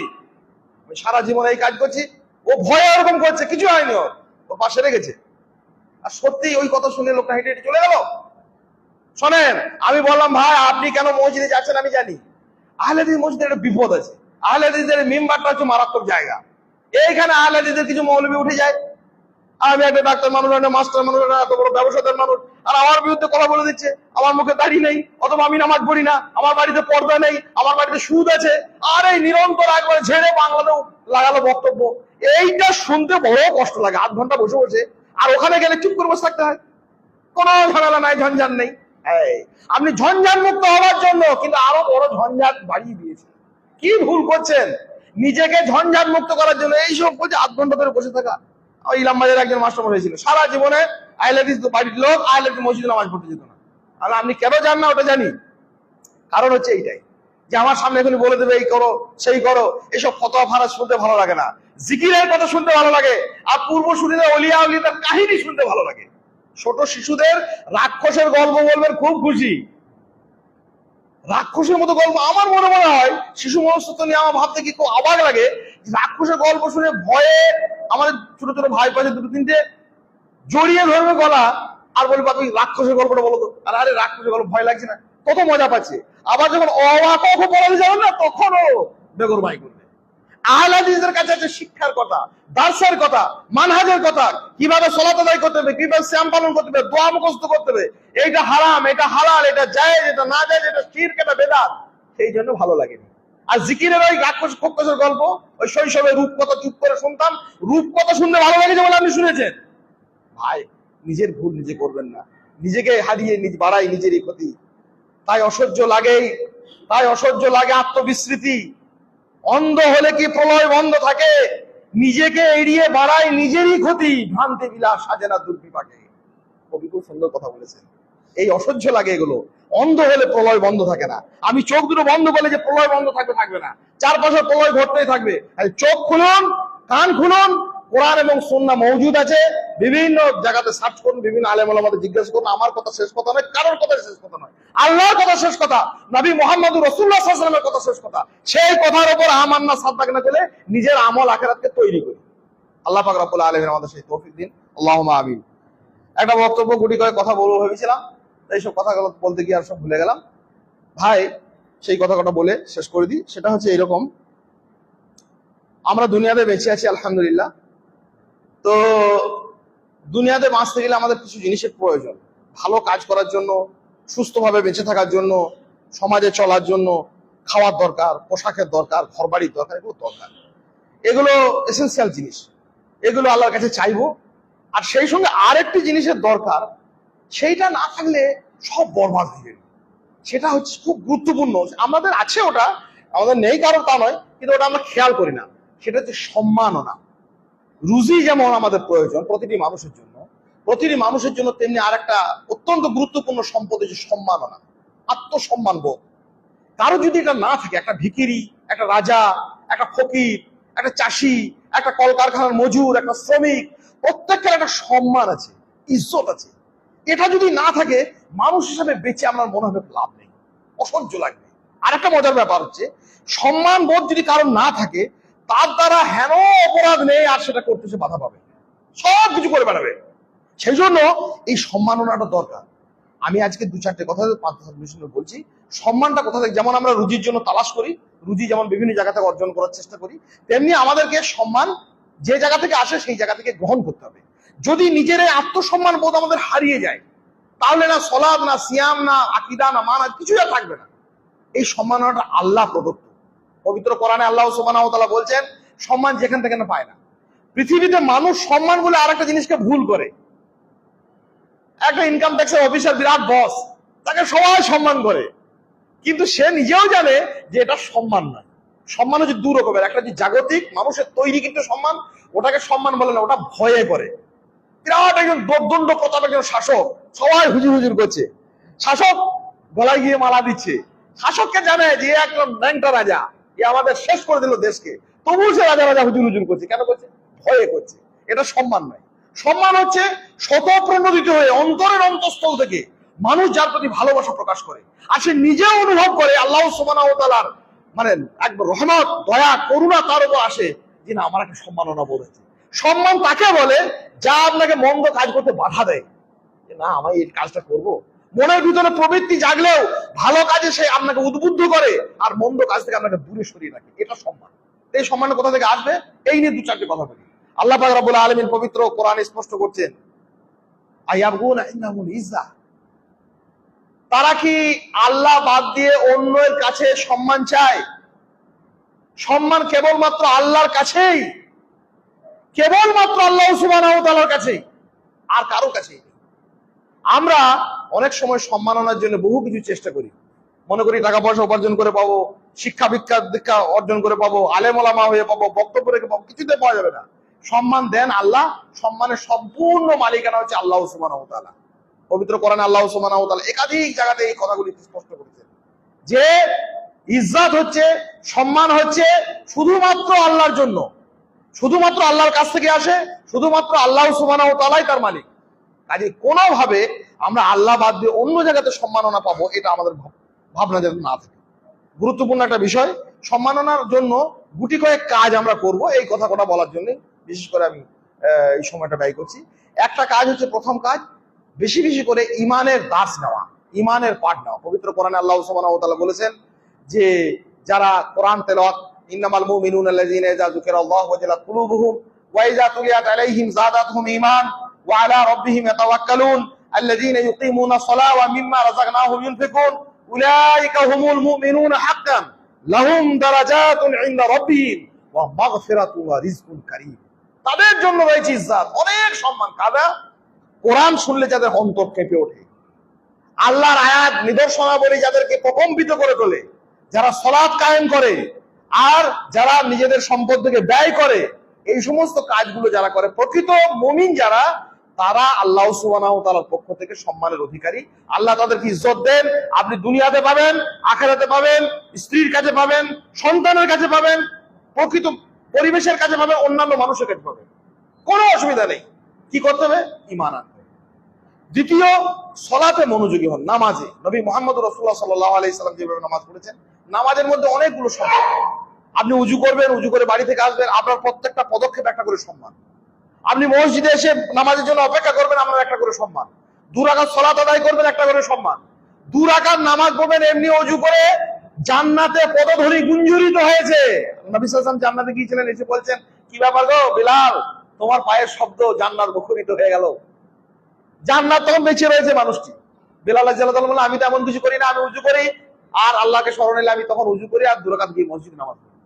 A: আমি সারা জীবন এই কাজ করছি, ও ভয়ে ওরকম করছে, কিছু হয়নি, ওর পাশে রেখেছে। আর সত্যি ওই কথা শুনে লোকটা হেঁটে হেঁটে চলে গেল। শোনেন, আমি বললাম, ভাই আপনি কেন মসজিদে যাচ্ছেন আমি জানি, আহলে হাদিস মসজিদে একটা বিপদ আছে। আহলে হাদিসের মিম্বারটা হচ্ছে মারাত্মক জায়গা। এইখানে আহলে হাদিসের কিছু মৌলবি উঠে যায়, আমি একটা ডাক্তার মানুষ, একটা মাস্টার মানুষ, এত বড় ব্যবসাদার মানুষ, আর আমার বিরুদ্ধে কথা বলে দিচ্ছে। আমার মুখে দাড়ি নেই, অথবা আমি নামাজ পড়ি না, আমার বাড়িতে পর্দা নেই, আমার বাড়িতে সুদ আছে, আর এই নিরন্তর একবার ঝেড়ে বাংলাতেও লাগালো বক্তব্য। এইটা শুনতে বড় কষ্ট লাগে, 8 ঘন্টা বসে বসে, আর ওখানে গেলে চুপ করে বসে থাকতে হয়, কোনো ঝামেলা নাই, ঝঞ্ঝাট নেই। আপনি ঝঞ্ঝাট মুক্ত হওয়ার জন্য কিন্তু আরো বড় ঝঞ্ঝাট বাড়িয়ে দিয়েছে। কি ভুল করছেন? নিজেকে ঝঞ্ঝাট মুক্ত করার জন্য এইসব বলছে 8 ঘন্টা ধরে বসে থাকা। ইলামবাজারের একজন মাস্টারমশাই ছিল, সারা জীবনে আহলে হাদিস বাড়ির লোক, আহলে হাদিস মসজিদে নামাজ পড়তে যেত না। আর আপনি কেন যান না ওটা জানি, কারণ হচ্ছে এইটাই যে আমার সামনে এখন বলে দেবে এই করো সেই করো, এসব ফতোয়া ফারাজ শুনতে ভালো লাগে না, জিকিরের কথা শুনতে ভালো লাগে, আর পূর্বসূরীদের ওলিয়া উলিয়াদের কাহিনী শুনতে ভালো লাগে। ছোট শিশুদের রাক্ষসের গল্প বলবেন, খুব খুশি। রাক্ষসের মতো গল্প আমার মনে হয়, শিশু মনস্তত্ব নিয়ে আমার ভাবতে কি খুব অবাক লাগে। রাক্ষসের গল্প শুনে ভয়ে আমাদের ছোট ছোট ভাই পাশে 2-3টে জড়িয়ে ধরবে গলা, আর বলবে তুমি রাক্ষসের গল্পটা বলো তো। আর আরে রাক্ষসের গল্প ভয় লাগছে না, কত মজা পাচ্ছে। আবার যখন অবাক পড়াতে যাবেন না, তখনও বেগর ভাই করবে। আহলে হাদিসের কাছে আছে শিক্ষার কথা, দার্সের কথা, মানহাজের কথা, কিভাবে সালাত আদায় করতে হবে, কিভাবে সিয়াম পালন করতে হবে, দোয়া মুখস্থ করতে হবে, এইটা হারাম, এটা হালাল, এটা জায়েজ, এটা না জায়েজ, এটা শিরক, এটা বেদাত। সেই জন্য ভালো লাগেনি। আর জিকিরের ওই খোকসের গল্প, ওই শৈশবে রূপকথা চুপ করে শুনতাম, রূপকথা শুনতে ভালো লাগেছে বলে আপনি শুনেছেন? ভাই, নিজের ভুল নিজে করবেন না, নিজেকে হারিয়ে নিজে বাড়াই নিজেরই ক্ষতি। তাই অসহ্য লাগে আত্মবিস্মৃতি। অন্ধ হলে কি প্রলয় বন্ধ থাকে? নিজেকে এড়িয়ে বাড়াই নিজেরই ক্ষতি, ভ্রান্তি বিলাস সাজে না দুর্বিপাকে। কবি খুব সুন্দর কথা বলেছেন। এই অসহ্য লাগে এগুলো। অন্ধ হলে প্রলয় বন্ধ থাকে না। আমি চোখ দুটো বন্ধ করলে যে প্রলয় বন্ধ থাকবে না, চারপাশে প্রলয় ঘটতেই থাকবে। চোখ খুলুন, কান খুলুন, কোরআন এবং সুন্নাহ মওজুদ আছে, বিভিন্ন জায়গাতে সার্চ করুন, বিভিন্ন আলেম ওলামাদের জিজ্ঞাসা করুন। আমার কথা শেষ কথা নয়, কারোর কথা শেষ কথা নয়, আল্লাহর কথা শেষ কথা, নবী মুহাম্মদুর রাসূলুল্লাহ সাল্লাল্লাহু আলাইহি ওয়াসাল্লামের কথা শেষ কথা। সেই কথার উপর আমান্না সাদ্দাক না করে নিজের আমল আখিরাতকে তৈরি করি। আল্লাহ পাক রব্বুল আলামিন আমাদের সেই তৌফিক দিন, আল্লাহুম্মা আমিন। একটা বক্তব্য গুটি করে কথা বলবো ভেবেছিলাম, এইসব কথাগুলো বলতে গিয়ে আর সব ভুলে গেলাম। ভাই, সেই কথাটা বলে শেষ করে দিই। সেটা হচ্ছে এরকম, আমরা দুনিয়াতে বেঁচে আছি আলহামদুলিল্লাহ। তো দুনিয়াতে বাঁচতে গেলে আমাদের কিছু জিনিসের প্রয়োজন। ভালো কাজ করার জন্য, সুস্থভাবে বেঁচে থাকার জন্য, সমাজে চলার জন্য খাওয়ার দরকার, পোশাকের দরকার, ঘরবাড়ির দরকার, এগুলো দরকার। এগুলো এসেন্সিয়াল জিনিস, এগুলো আল্লাহর কাছে চাইবো। আর সেই সঙ্গে আরেকটি জিনিসের দরকার, সেইটা না থাকলে সব বরবাদ হয়ে যাবে। সেটা হচ্ছে খুব গুরুত্বপূর্ণ, আমাদের আছে ওটা, আমাদের নেই কারণ তা নয়, কিন্তু ওটা আমরা খেয়াল করি না। সেটা হচ্ছে সম্মাননা। রুজি যেমন আমাদের প্রয়োজন প্রতিটি মানুষের জন্য, তেমনি আরেকটা অত্যন্ত গুরুত্বপূর্ণ সম্পদ হচ্ছে সম্মাননা, আত্মসম্মান বোধ। কারো যদি এটা না থাকে, একটা ভিখিরি, একটা রাজা, একটা ফকির, একটা চাষি, একটা কলকারখানার মজুর, একটা শ্রমিক, প্রত্যেকের একটা সম্মান আছে, ইজ্জত আছে। এটা যদি না থাকে, মানুষ হিসাবে বেঁচে আমার মনে হবে লাভ নেই, অসহ্য লাগবে। আর একটা মজার ব্যাপার হচ্ছে, সম্মান বোধ যদি কারণ না থাকে, তার দ্বারা হেন অপরাধ নেই আর সেটা করতে সে বাধা পাবে, সব কিছু করে বেড়াবে। সেই জন্য এই সম্মাননাটা দরকার। আমি আজকে দু চারটে কথা 5-7 মিনিট বলছি। সম্মানটা কোথা থেকে, যেমন আমরা রুজির জন্য তালাশ করি, রুজি যেমন বিভিন্ন জায়গা থেকে অর্জন করার চেষ্টা করি, তেমনি আমাদেরকে সম্মান যে জায়গা থেকে আসে সেই জায়গা থেকে গ্রহণ করতে হবে। যদি নিজের আত্মসম্মান বোধ আমাদের হারিয়ে যায়, তাহলে না সলাদ, না সিয়াম, না আকীদা, না মানা, কিছুই আর থাকবে না। এই সম্মাননাটা আল্লাহ প্রদত্ত। পবিত্র কোরআনে আল্লাহ সুবহানাহু ওয়া তাআলা বলছেন, সম্মান যেখান থেকে না পায় না। পৃথিবীতে মানুষ সম্মান বলে আরেকটা জিনিসকে ভুল করে। একটা ইনকাম ট্যাক্সের অফিসার, বিরাট বস, তাকে সবাই সম্মান করে, কিন্তু সে নিজেও জানে যে এটা সম্মান নয়। সম্মান হচ্ছে দু রকমের, একটা হচ্ছে জাগতিক মানুষের তৈরি কিন্তু সম্মান, ওটাকে সম্মান বলে না, ওটা ভয়ে করে। বিরাট একজন দোর্দণ্ড প্রতাপ একজন শাসক, সবাই হুজুর হুজুর করছে, শাসক গলায় গিয়ে মালা দিচ্ছে, শাসককে জানে যে একটা ন্যাংটা রাজা, এ আমাদের শেষ করে দিল দেশকে, তবুও সে রাজা রাজা হুজুর হুজুর করছে। কেন করছে? ভয়ে করছে। এটা সম্মান নয়। সম্মান হচ্ছে স্বতঃপ্রণোদিত হয়ে অন্তরের অন্তঃস্থল থেকে মানুষ যার প্রতি ভালোবাসা প্রকাশ করে, আর সে নিজেও অনুভব করে আল্লাহ সুবহানাহু ওয়া তাআলার মানে একবার রহমত, দয়া, করুণা তার উপর আসে, যে না, আমার একটা সম্মাননা বোধ আছে। সম্মান তাকে বলে যা আপনাকে মন্দ কাজ করতে বাধা দেয়, যে না, আমি এই কাজটা করব। মনের ভিতরে প্রবৃত্তি জাগলেও ভালো কাজে সে আপনাকে উদ্বুদ্ধ করে, আর মন্দ কাজ থেকে আপনাকে দূরে সরিয়ে রাখে। এটা সম্মান। এই সম্মানের কোথা থেকে আসবে, এই নিয়ে দু চারটে কথা বলি। আল্লাহ পাক রব্বুল আলামিন পবিত্র কোরআনে স্পষ্ট করছেন, আয়াবগুনা ইন্নাহুল ইজ্জাহ, তারা কি আল্লাহ বাদ দিয়ে অন্যের কাছে সম্মান চায়? সম্মান কেবলমাত্র আল্লাহর কাছেই, কেবলমাত্র আল্লাহ সুবহানাহু ওয়া তাআলার কাছেই, আর কারো কাছেই। আমরা অনেক সময় সম্মাননার জন্য বহু কিছু চেষ্টা করি, মনে করি টাকা পয়সা উপার্জন করে পাবো, শিক্ষা দীক্ষা অর্জন করে পাবো, আলেম ওলামা হয়ে পাবো, বক্তব্য রেখে পাবো, কিছুতে পাওয়া যাবে না। সম্মান দেন আল্লাহ, সম্মানের সম্পূর্ণ মালিকানা হচ্ছে আল্লাহ সুবহানাহু ওয়া তাআলা। পবিত্র কোরআনে আল্লাহ সুবহানাহু ওয়া তাআলা একাধিক জায়গাতে এই কথাগুলি স্পষ্ট করেছেন, যে ইজ্জত হচ্ছে, সম্মান হচ্ছে শুধুমাত্র আল্লাহর জন্য, শুধুমাত্র আল্লাহর কাছ থেকে আসে, শুধুমাত্র আল্লাহ সুবহানাহু ওয়া তাআলাই তার মালিক। কাজে কোনোভাবে আমরা আল্লাহ বাদ দিয়ে অন্য জায়গাতে সম্মাননা পাবো, এটা আমাদের ভাবনা যেন না থাকে। গুরুত্বপূর্ণ একটা বিষয়। সম্মাননার জন্য গুটি কয়েক কাজ আমরা করব, এই কথা বলার জন্য বিশেষ করে আমি এই সময়টা ব্যয় করছি। একটা কাজ হচ্ছে, প্রথম কাজ, বেশি বেশি করে ইমানের দাস নেওয়া, ইমানের পাঠ নেওয়া। পবিত্র কোরআনে আল্লাহ সুবহানাহু ওয়া তাআলা বলেছেন যে যারা কোরআন তেলাওয়াত ইন্নামাল মুমিনুনা আল্লাযীনা ইযা যুকিরাল্লাহু ওয়াজিলাত কুলুবুহুম ওয়া ইযা তুলিয়াত আলাইহিম যাদাতহুম ঈমান ওয়া আলা রাব্বিহিম ইয়াতাওয়াক্কালুন আল্লাযীনা ইউকিমুনাস সালাতা ওয়া মিম্মা রাযাকনাহুম ইউনফিকুন উলাইকা হুমুল মুমিনুনা হাক্কান লাহুম দারাজাতুন ইনদা রাব্বিহিম ওয়া মাগফিরাতুন ওয়া রিজকুন কারীম। তাদের জন্য রয়েছে ইজ্জত, অনেক সম্মান। কারা? কোরআন শুনলে যাদের অন্তর কেঁপে ওঠে, আল্লাহর আয়াত নিদর্শনাবলী যাদেরকে প্রকম্পিত করে তোলে, যারা সালাত কায়েম করে আর যারা নিজেদের সম্পদ থেকে ব্যয় করে, এই সমস্ত কাজগুলো যারা করে, প্রকৃত মুমিন যারা, তারা আল্লাহ সুবহানাহু ওয়া তাআলার পক্ষ থেকে সম্মানের অধিকারী। আল্লাহ তাদেরকে ইজ্জত দেন। আপনি দুনিয়াতে পাবেন, আখিরাতে পাবেন, স্ত্রীর কাছে পাবেন, সন্তানের কাছে পাবেন, প্রকৃত পরিবেশের কাছে পাবেন, অন্যান্য মানুষের কাছে পাবেন, কোনো অসুবিধা নেই। কি করতে হবে? ঈমান আনতে হবে। দ্বিতীয়, সালাতে মনোযোগী হন, নামাজে। নবী মুহাম্মদ রাসূলুল্লাহ সাল্লাল্লাহু আলাইহি সাল্লাম যেভাবে নামাজ পড়েছেন, নামাজের মধ্যে অনেকগুলো সম্মান। আপনি উজু করবেন, উজু করে বাড়ি থেকে আসবেন, আপনার প্রত্যেকটা পদক্ষেপ একটা করে সম্মান। আপনি মসজিদে এসে নামাজের জন্য অপেক্ষা করবেন, আপনার একটা করে সম্মান। 2 রাকাত সালাত আদায় করবেন, একটা করে সম্মান। 2 রাকাত নামাজ পড়বেন এমনি উজু করে, জান্নাতে পদধ্বনি গুঞ্জরিত হয়েছে। নবী সাল্লাল্লাহু আলাইহি ওয়াসাল্লাম জান্নাতে গিয়েছিলেন, এসে বলছেন, কি ব্যাপার গো বিলাল, তোমার পায়ের শব্দ জান্নাত মুখরিত হয়ে গেল। জান্নাত তখন বেঁচে রয়েছে মানুষটি। বিলাল রাদিয়াল্লাহু তাআলা বললেন, আমি তো এমন কিছু করি না, আমি উজু করি আর আল্লাহকে স্মরণ এলে আমি তখন উজু করি আর 2 রাকাত গিয়ে মসজিদে নামাজ পড়ি।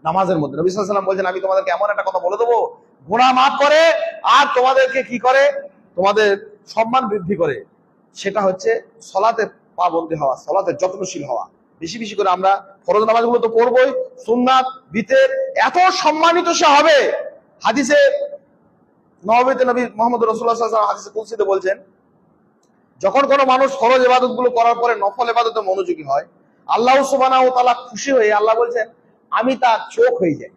A: নামাজের মধ্যে নবী সাল্লাল্লাহু আলাইহি ওয়াসাল্লাম বলছেন, আমি তোমাদেরকে এমন একটা কথা বলে দেবো, গুনাহ মাফ করে আর তোমাদেরকে কি করে? তোমাদের সম্মান বৃদ্ধি করে। সেটা হচ্ছে সালাতে পাবন্দী হওয়া, সালাতে যত্নশীল হওয়া। বেশি বেশি করে আমরা ফরজ নামাজগুলো তো পড়বই, সুন্নাত, বিতের, এত সম্মানিত সে হবে। হাদিসে নববীতে নবী মুহাম্মদ রাসূলুল্লাহ সাল্লাল্লাহু আলাইহি ওয়াসাল্লাম হাদিসে কুদসিতে বলছেন, যখন কোনো মানুষ ফরজ ইবাদতগুলো করার পরে নফল ইবাদতে মনোযোগী হয়, আল্লাহ সুবহানাহু ওয়া তাআলা খুশি হয়ে, আল্লাহ বলছেন, আমি তার চোখ হয়ে যাই।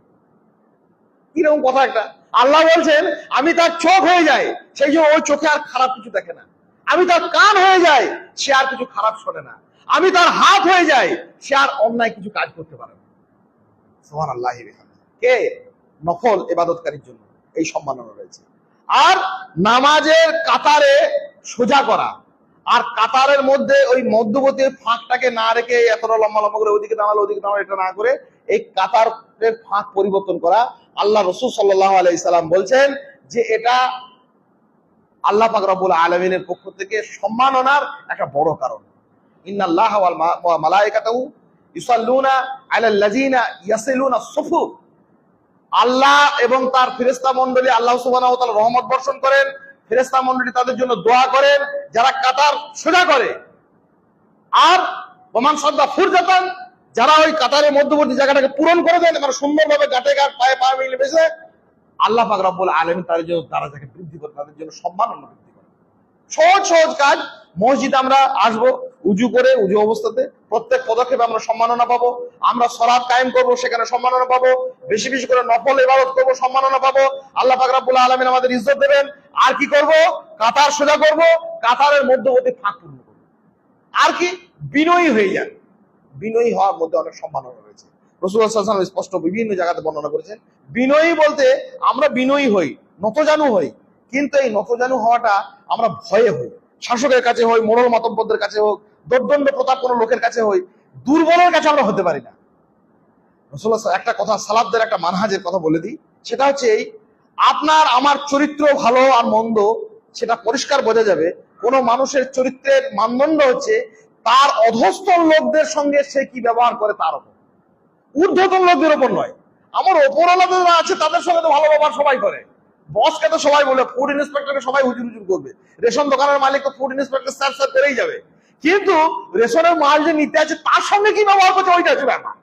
A: কিরকম কথা একটা! আল্লাহ বলছেন আমি তার চোখ হয়ে যাই, সেই জন্য ওই চোখে আর খারাপ কিছু দেখে না। আমি তার কান হয়ে যাই, সে আর কিছু খারাপ শোনে না। আমি তার হাত হয়ে যাই, সে আর অন্যায় কিছু কাজ করতে পারে না। সুবহানাল্লাহ। কে? নফল ইবাদতকারীর জন্য এই সম্মাননা রয়েছে। আর নামাজের কাতারে সোজা করা, আর কাতারের মধ্যে ওই মধ্যবর্তী ফাঁকটাকে না রেখে এতটা লম্বা লম্বা করে ওইদিকে দাঁড়ালো ওইদিকে দাঁড়ালো, এটা না করে এই কাতারের ফাঁক পরিবর্তন করা, আল্লাহ রাসূল সাল্লাল্লাহু আলাইহি সাল্লাম বলছেন যে এটা আল্লাহ পাক রব্বুল আলামিনের পক্ষ থেকে সম্মাননার একটা বড় কারণ। ইন্নাল্লাহা ওয়াল মালায়েকাতাহু ইউসাল্লুনা আলাল লাযিনা ইয়াসিলুনা সুফুফ। আল্লাহ এবং তার ফেরেশতা মণ্ডলী, আল্লাহ সুবহানাহু ওয়া তাআলা রহমত বর্ষণ করেন, ফেরেশতা মণ্ডলী তাদের জন্য দোয়া করেন যারা কাতার সোজা করে। আর ওমান সাদ্দা ফুরজাতান, যারা ওই কাতারের মধ্যবর্তী জায়গাটাকে পূরণ করে দেন, মানে সুন্দরভাবে গাঁটে গাঁট পায়ে পা মিলে বসে, আল্লাহ পাক রব্বুল আলামিন তাদের জন্য দারাজাকে বৃদ্ধি করে, তাদের জন্য সম্মাননা বৃদ্ধি করে। সহজ সহজ কাজ। মসজিদে আমরা আসবো, উজু করে, উজু অবস্থাতে প্রত্যেক পদক্ষেপে আমরা সম্মাননা পাবো। আমরা সালাত কায়েম করবো, সেখানে সম্মাননা পাবো। বেশি বেশি করে নফল ইবাদত করবো, সম্মাননা পাবো। আল্লাহ পাক রব্বুল আলামিন আমাদের ইজ্জত দেবেন। আর কি করব? কাতার সোজা করব, কাতারের মধ্যবর্তী ফাঁক পূর্ণ করবো। আর কি? বিনয়ী হয়ে যান। বিনয়ী হওয়ার মধ্যে অনেক সম্মাননা রয়েছে। রাসূলুল্লাহ সাল্লাল্লাহু আলাইহি ওয়াসাল্লাম স্পষ্ট বিভিন্ন জায়গাতে বর্ণনা করেছেন, বিনয়ী বলতে আমরা বিনয়ী হই, নতজানু হই। কিন্তু এই নতজানু হওয়াটা আমরা ভয়ে হই। শাসকের কাছে হই, মোড়ল মাতব্বরদের কাছে হোক, দর্দণ্ড প্রতাপ কোনো লোকের কাছে হই, দুর্বলের কাছে আমরা হতে পারি না। রাসূলুল্লাহ একটা কথা, সালাফদের একটা মানহাজের কথা বলে দিই। সেটা হচ্ছে এই, আপনার আমার চরিত্র ভালো আর মন্দ সেটা পরিষ্কার বোঝা যাবে। কোন মানুষের চরিত্রের মানদণ্ড হচ্ছে তার অধস্তন লোকদের সঙ্গে সে কি ব্যবহার করে তার উপর, ঊর্ধ্বতন লোকদের উপর নয়। আমার ওপরওয়ালা যারা আছে তাদের সঙ্গে তো ভালো ব্যবহার সবাই করে। বসকে তো সবাই বলে, ফুড ইন্সপেক্টরকে সবাই হুজুর হুজুর করবে, রেশন দোকানের মালিক তো ফুড ইন্সপেক্টর স্যার স্যার করেই যাবে। কিন্তু রেশনের মাল যে নিতে আছে তার সঙ্গে কি ব্যবহার করছে ওইটা হচ্ছে ব্যাপার।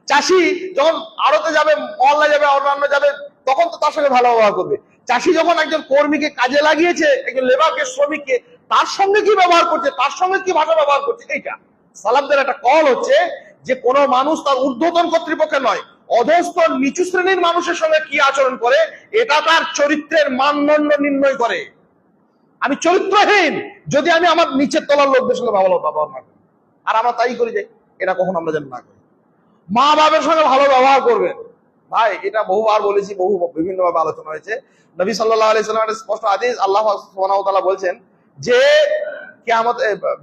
A: চাষি যখন আড়তে যাবে, মহল্লা যাবে, অন্যান্য যাবে, তখন তো তার সঙ্গে ভালো ব্যবহার করবে। চাষি যখন একজন কর্মীকে কাজে লাগিয়েছে, একজন লেবারকে, শ্রমিককে, তার সঙ্গে কি ব্যবহার করছে, তার সঙ্গে কি ভাষা ব্যবহার করছে, এইটা সালাফদের একটা কল হচ্ছে যে কোন মানুষ তার ঊর্ধ্বতন কর্তৃপক্ষের নয়, অধস্তন নিচু শ্রেণীর মানুষের সঙ্গে কি আচরণ করে, এটা তার চরিত্রের মানদণ্ড নির্ণয় করে। আমি চরিত্রহীন যদি আমি আমার নিচের তলার লোকদের সঙ্গে ভালো ব্যবহার না করি, আর আমরা তাই করে যাই, এটা কখনো আমরা যেন না করি। মা বাবার সঙ্গে ভালো ব্যবহার করবেন। ভাই এটা বহুবার বলেছি, বিভিন্ন ভাবে আলোচনা হয়েছে। নবী সাল্লাল্লাহু আলাইহি ওয়াসাল্লামের স্পষ্ট হাদিস, আল্লাহ সুবহানাহু ওয়া তাআলা বলছেন যে কিয়ামত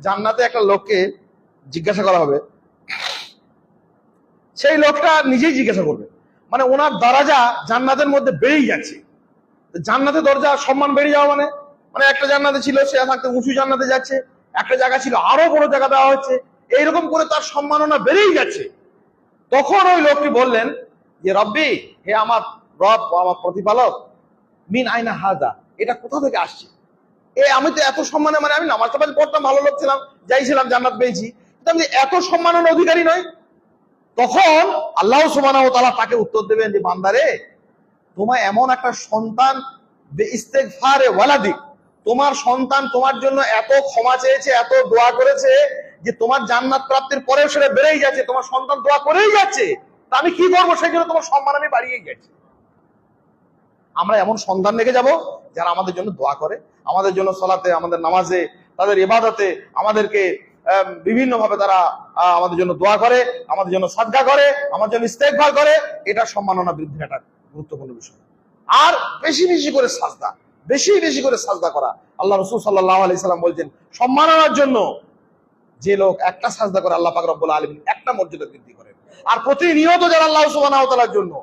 A: জান্নাতে একটা লোককে জিজ্ঞাসা করা হবে সেই লোকটা নিজেই জিজ্ঞাসা করবে, মানে ওনার দরজা জান্নাতের মধ্যে বেড়েই যাচ্ছে। জান্নাতের দরজা সম্মান বেড়ে যাওয়া মানে মানে একটা জান্নাতে ছিল সে থাকতে উঁচু জান্নাতে যাচ্ছে, একটা জায়গা ছিল আরো বড় জায়গা দেওয়া হচ্ছে, এইরকম করে তার সম্মাননা বেড়েই যাচ্ছে। তখন ওই লোকটি বললেন যে রব্বি, হে আমার রব, আমার প্রতিপালক, মিন আইনা হাজা, এটা কোথা থেকে আসছে? আমি তো এত সম্মানে, মানে আমি নামাজ টামাজ পড়তাম, ভালো লোক ছিলাম, যাই ছিলাম, জান্নাত পেয়েছি, কিন্তু আমি এত সম্মানের অধিকারী নই। তখন আল্লাহ সুবহানাহু ওয়া তাআলা তাকে উত্তর দেবেন যে বান্দারে, তোমার এমন একটা সন্তান, ইস্তেগফারে ওয়ালাদিক, তোমার সন্তান তোমার জন্য এত ক্ষমা চেয়েছে, এত দোয়া করেছে যে তোমার জান্নাত প্রাপ্তির পরেও সেটা বেড়েই যাচ্ছে, তোমার সন্তান দোয়া করেই যাচ্ছে, তা আমি কি করবো? সেই জন্য তোমার সম্মান আমি বাড়িয়েই যাচ্ছি। আমরা এমন সন্তান রেখে যাব যারা আমাদের জন্য দোয়া করে, আমাদের জন্য সালাতে, আমাদের নামাজে, তাদের ইবাদতে আমাদেরকে বিভিন্ন ভাবে তারা আমাদের জন্য দোয়া করে, আমাদের জন্য সাদকা করে, আমাদের জন্য ইস্তেগফার করে। এটা সম্মাননা বৃদ্ধির একটা গুরুত্বপূর্ণ বিষয়। আর বেশি বেশি করে সাজদা, বেশি বেশি করে সাজদা করা। আল্লাহ রাসূল সাল্লাল্লাহু আলাইহি সাল্লাম বলছেন, সম্মাননার জন্য যে লোক একটা সাজদা করে আল্লাহ পাক রব্বুল আলামিন একটা মর্যাদা বৃদ্ধি করেন। আর প্রতিনিয়ত যারা আল্লাহ সুবহানাহু ওয়া তাআলার জন্য,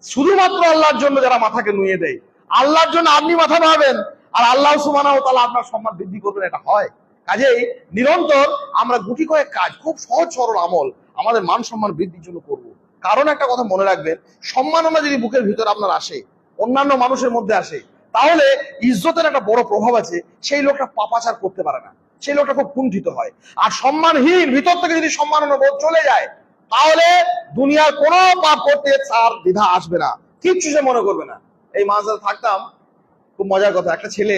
A: শুধুমাত্র আল্লাহর জন্য যারা মাথাকে নুয়ে দেয়, আল্লাহর জন্য আপনি মাথা নাড়াবেন আর আল্লাহ সুবহানাহু ওয়া তাআলা আপনার সম্মান বৃদ্ধি করবেন, এটা হয়। কাজেই নিরন্তর আমরা গুটি কয়েক কাজ, খুব সহজ সরল আমল আমাদের মান সম্মান বৃদ্ধির জন্য করব। কারণ একটা কথা মনে রাখবেন, সম্মাননা যদি বুকের ভিতরে আপনার আসে, অন্যান্য মানুষের মধ্যে আসে, তাহলে ইজ্জতের একটা বড় প্রভাব আছে। সেই লোকটা পাপাচার করতে পারে না, সেই লোকটা খুব কুণ্ঠিত হয়। আর সম্মানহীন ভিতর থেকে যদি সম্মাননা বোধ চলে যায়, তাহলে দুনিয়ার কোনো পাপ করতে তার দ্বিধা আসবে না, কিচ্ছু সে মনে করবে না। এই মাঝে থাকতাম, খুব মজার কথা, একটা ছেলে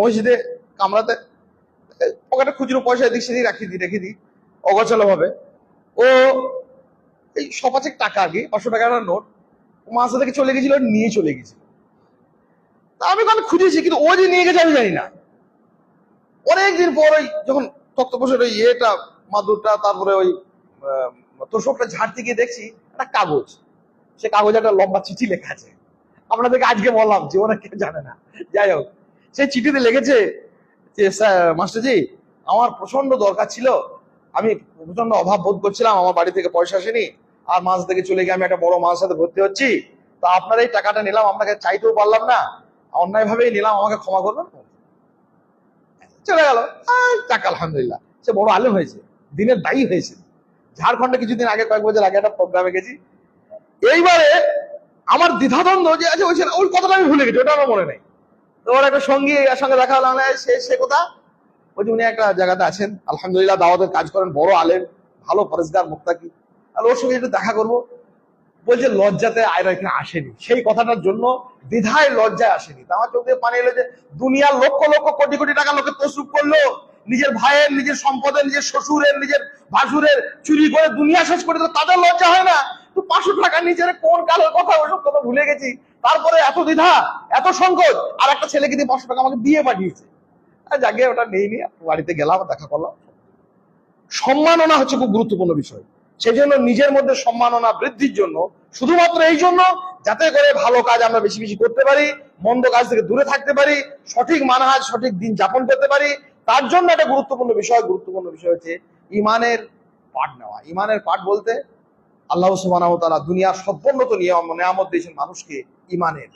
A: মসজিদে কামরাতে পকেটে খুচরো পয়সা এদিক সেদিক রেখে দিই অগোছালো ভাবে। ও এই সপাচেক টাকা, আগে 500 টাকার নোট মাঝে থেকে চলে গেছিল, নিয়ে চলে গেছিল। তা আমি কোন খুঁজেছি, কিন্তু ও যে নিয়ে গেছে আমি জানি না। অনেকদিন পর ওই যখন তক্তপোষের ওই ইয়েটা, মাদুরটা, তারপরে ওই তোষকটা ঝাড়তে গিয়ে দেখছি একটা কাগজ, সে কাগজে একটা লম্বা চিঠি লেখা আছে। আপনাদেরকে আজকে বললাম, জীবনে কেউ জানে না। যাই হোক, সেই চিঠিতে লিখেছে যে মাস্টারজি, আমার প্রচন্ড দরকার ছিল, আমি প্রচন্ড অভাব বোধ করছিলাম, আমার বাড়ি থেকে পয়সা আসেনি, আর মাছ থেকে চলে গিয়ে আমি একটা বড় মাছ সাথে ভর্তি হচ্ছি, তো আপনার এই টাকাটা নিলাম, আপনাকে চাইতেও পারলাম না, অন্যায় ভাবেই নিলাম, আমাকে ক্ষমা করবেন। চলে গেল। টাকা আলহামদুলিল্লাহ, সে বড় আলেম হয়েছে, দিনের দায়ী হয়েছে। ঝাড়খণ্ডে কিছুদিন আগে, কয়েক বছর আগে একটা প্রোগ্রামে গেছি। এইবারে আমার দ্বিধাদ্বন্দ্ব যে আচ্ছা ওই কথাটা আমি ভুলে গেছি, ওটা আমার মনে নেই। তো ওর একটা সঙ্গী, এর সঙ্গে দেখা হলো, সে কথা বলছি উনি একটা জায়গাতে আছেন, আলহামদুলিল্লাহ দাওয়াতের কাজ করেন, বড় আলেম, ভালো পরেজগার মুত্তাকি, আর ওর সঙ্গে একটু দেখা করবো। বলছে লজ্জাতে আয়রা এখানে আসেনি, সেই কথাটার জন্য দ্বিধায় লজ্জায় আসেনি। তা আমার চোখ দিয়ে পানি এলো যে দুনিয়ার লক্ষ লক্ষ কোটি কোটি টাকা লোকে তসরুপ করলো, নিজের ভাইয়ের, নিজের সম্পদের, নিজের শ্বশুরের, নিজের ভাসুরের চুরি করে দুনিয়া শেষ করে দিল, তাদের লজ্জা হয় না? তো 500 টাকা নিজের কোন কালের কথা, ওসব কথা ভুলে গেছি। তারপরে এত দ্বিধা, এত সংকোচ, আর একটা ছেলেকে দিয়ে 500 টাকা আমাকে দিয়ে পাঠিয়েছে। যাকে ওটা নেই নিয়ে বাড়িতে গেলাম, দেখা করলাম। সম্মাননা হচ্ছে খুব গুরুত্বপূর্ণ বিষয়। সেই জন্য নিজের মধ্যে সম্মাননা বৃদ্ধির জন্য, শুধুমাত্র এই জন্য যাতে করে ভালো কাজ আমরা বেশি বেশি করতে পারি, মন্দ কাজ থেকে দূরে থাকতে পারি, সঠিক মানহাজ, সঠিক দিন যাপন করতে পারি, তার জন্য একটা গুরুত্বপূর্ণ বিষয় হচ্ছে ইমানের পাঠ নেওয়া। ইমানের পাঠ বলতে আল্লাহ সুবহানাহু ওয়া তাআলা দুনিয়ার সর্বোন্নত নিয়ামত দিয়েছেন মানুষকে ইমানের।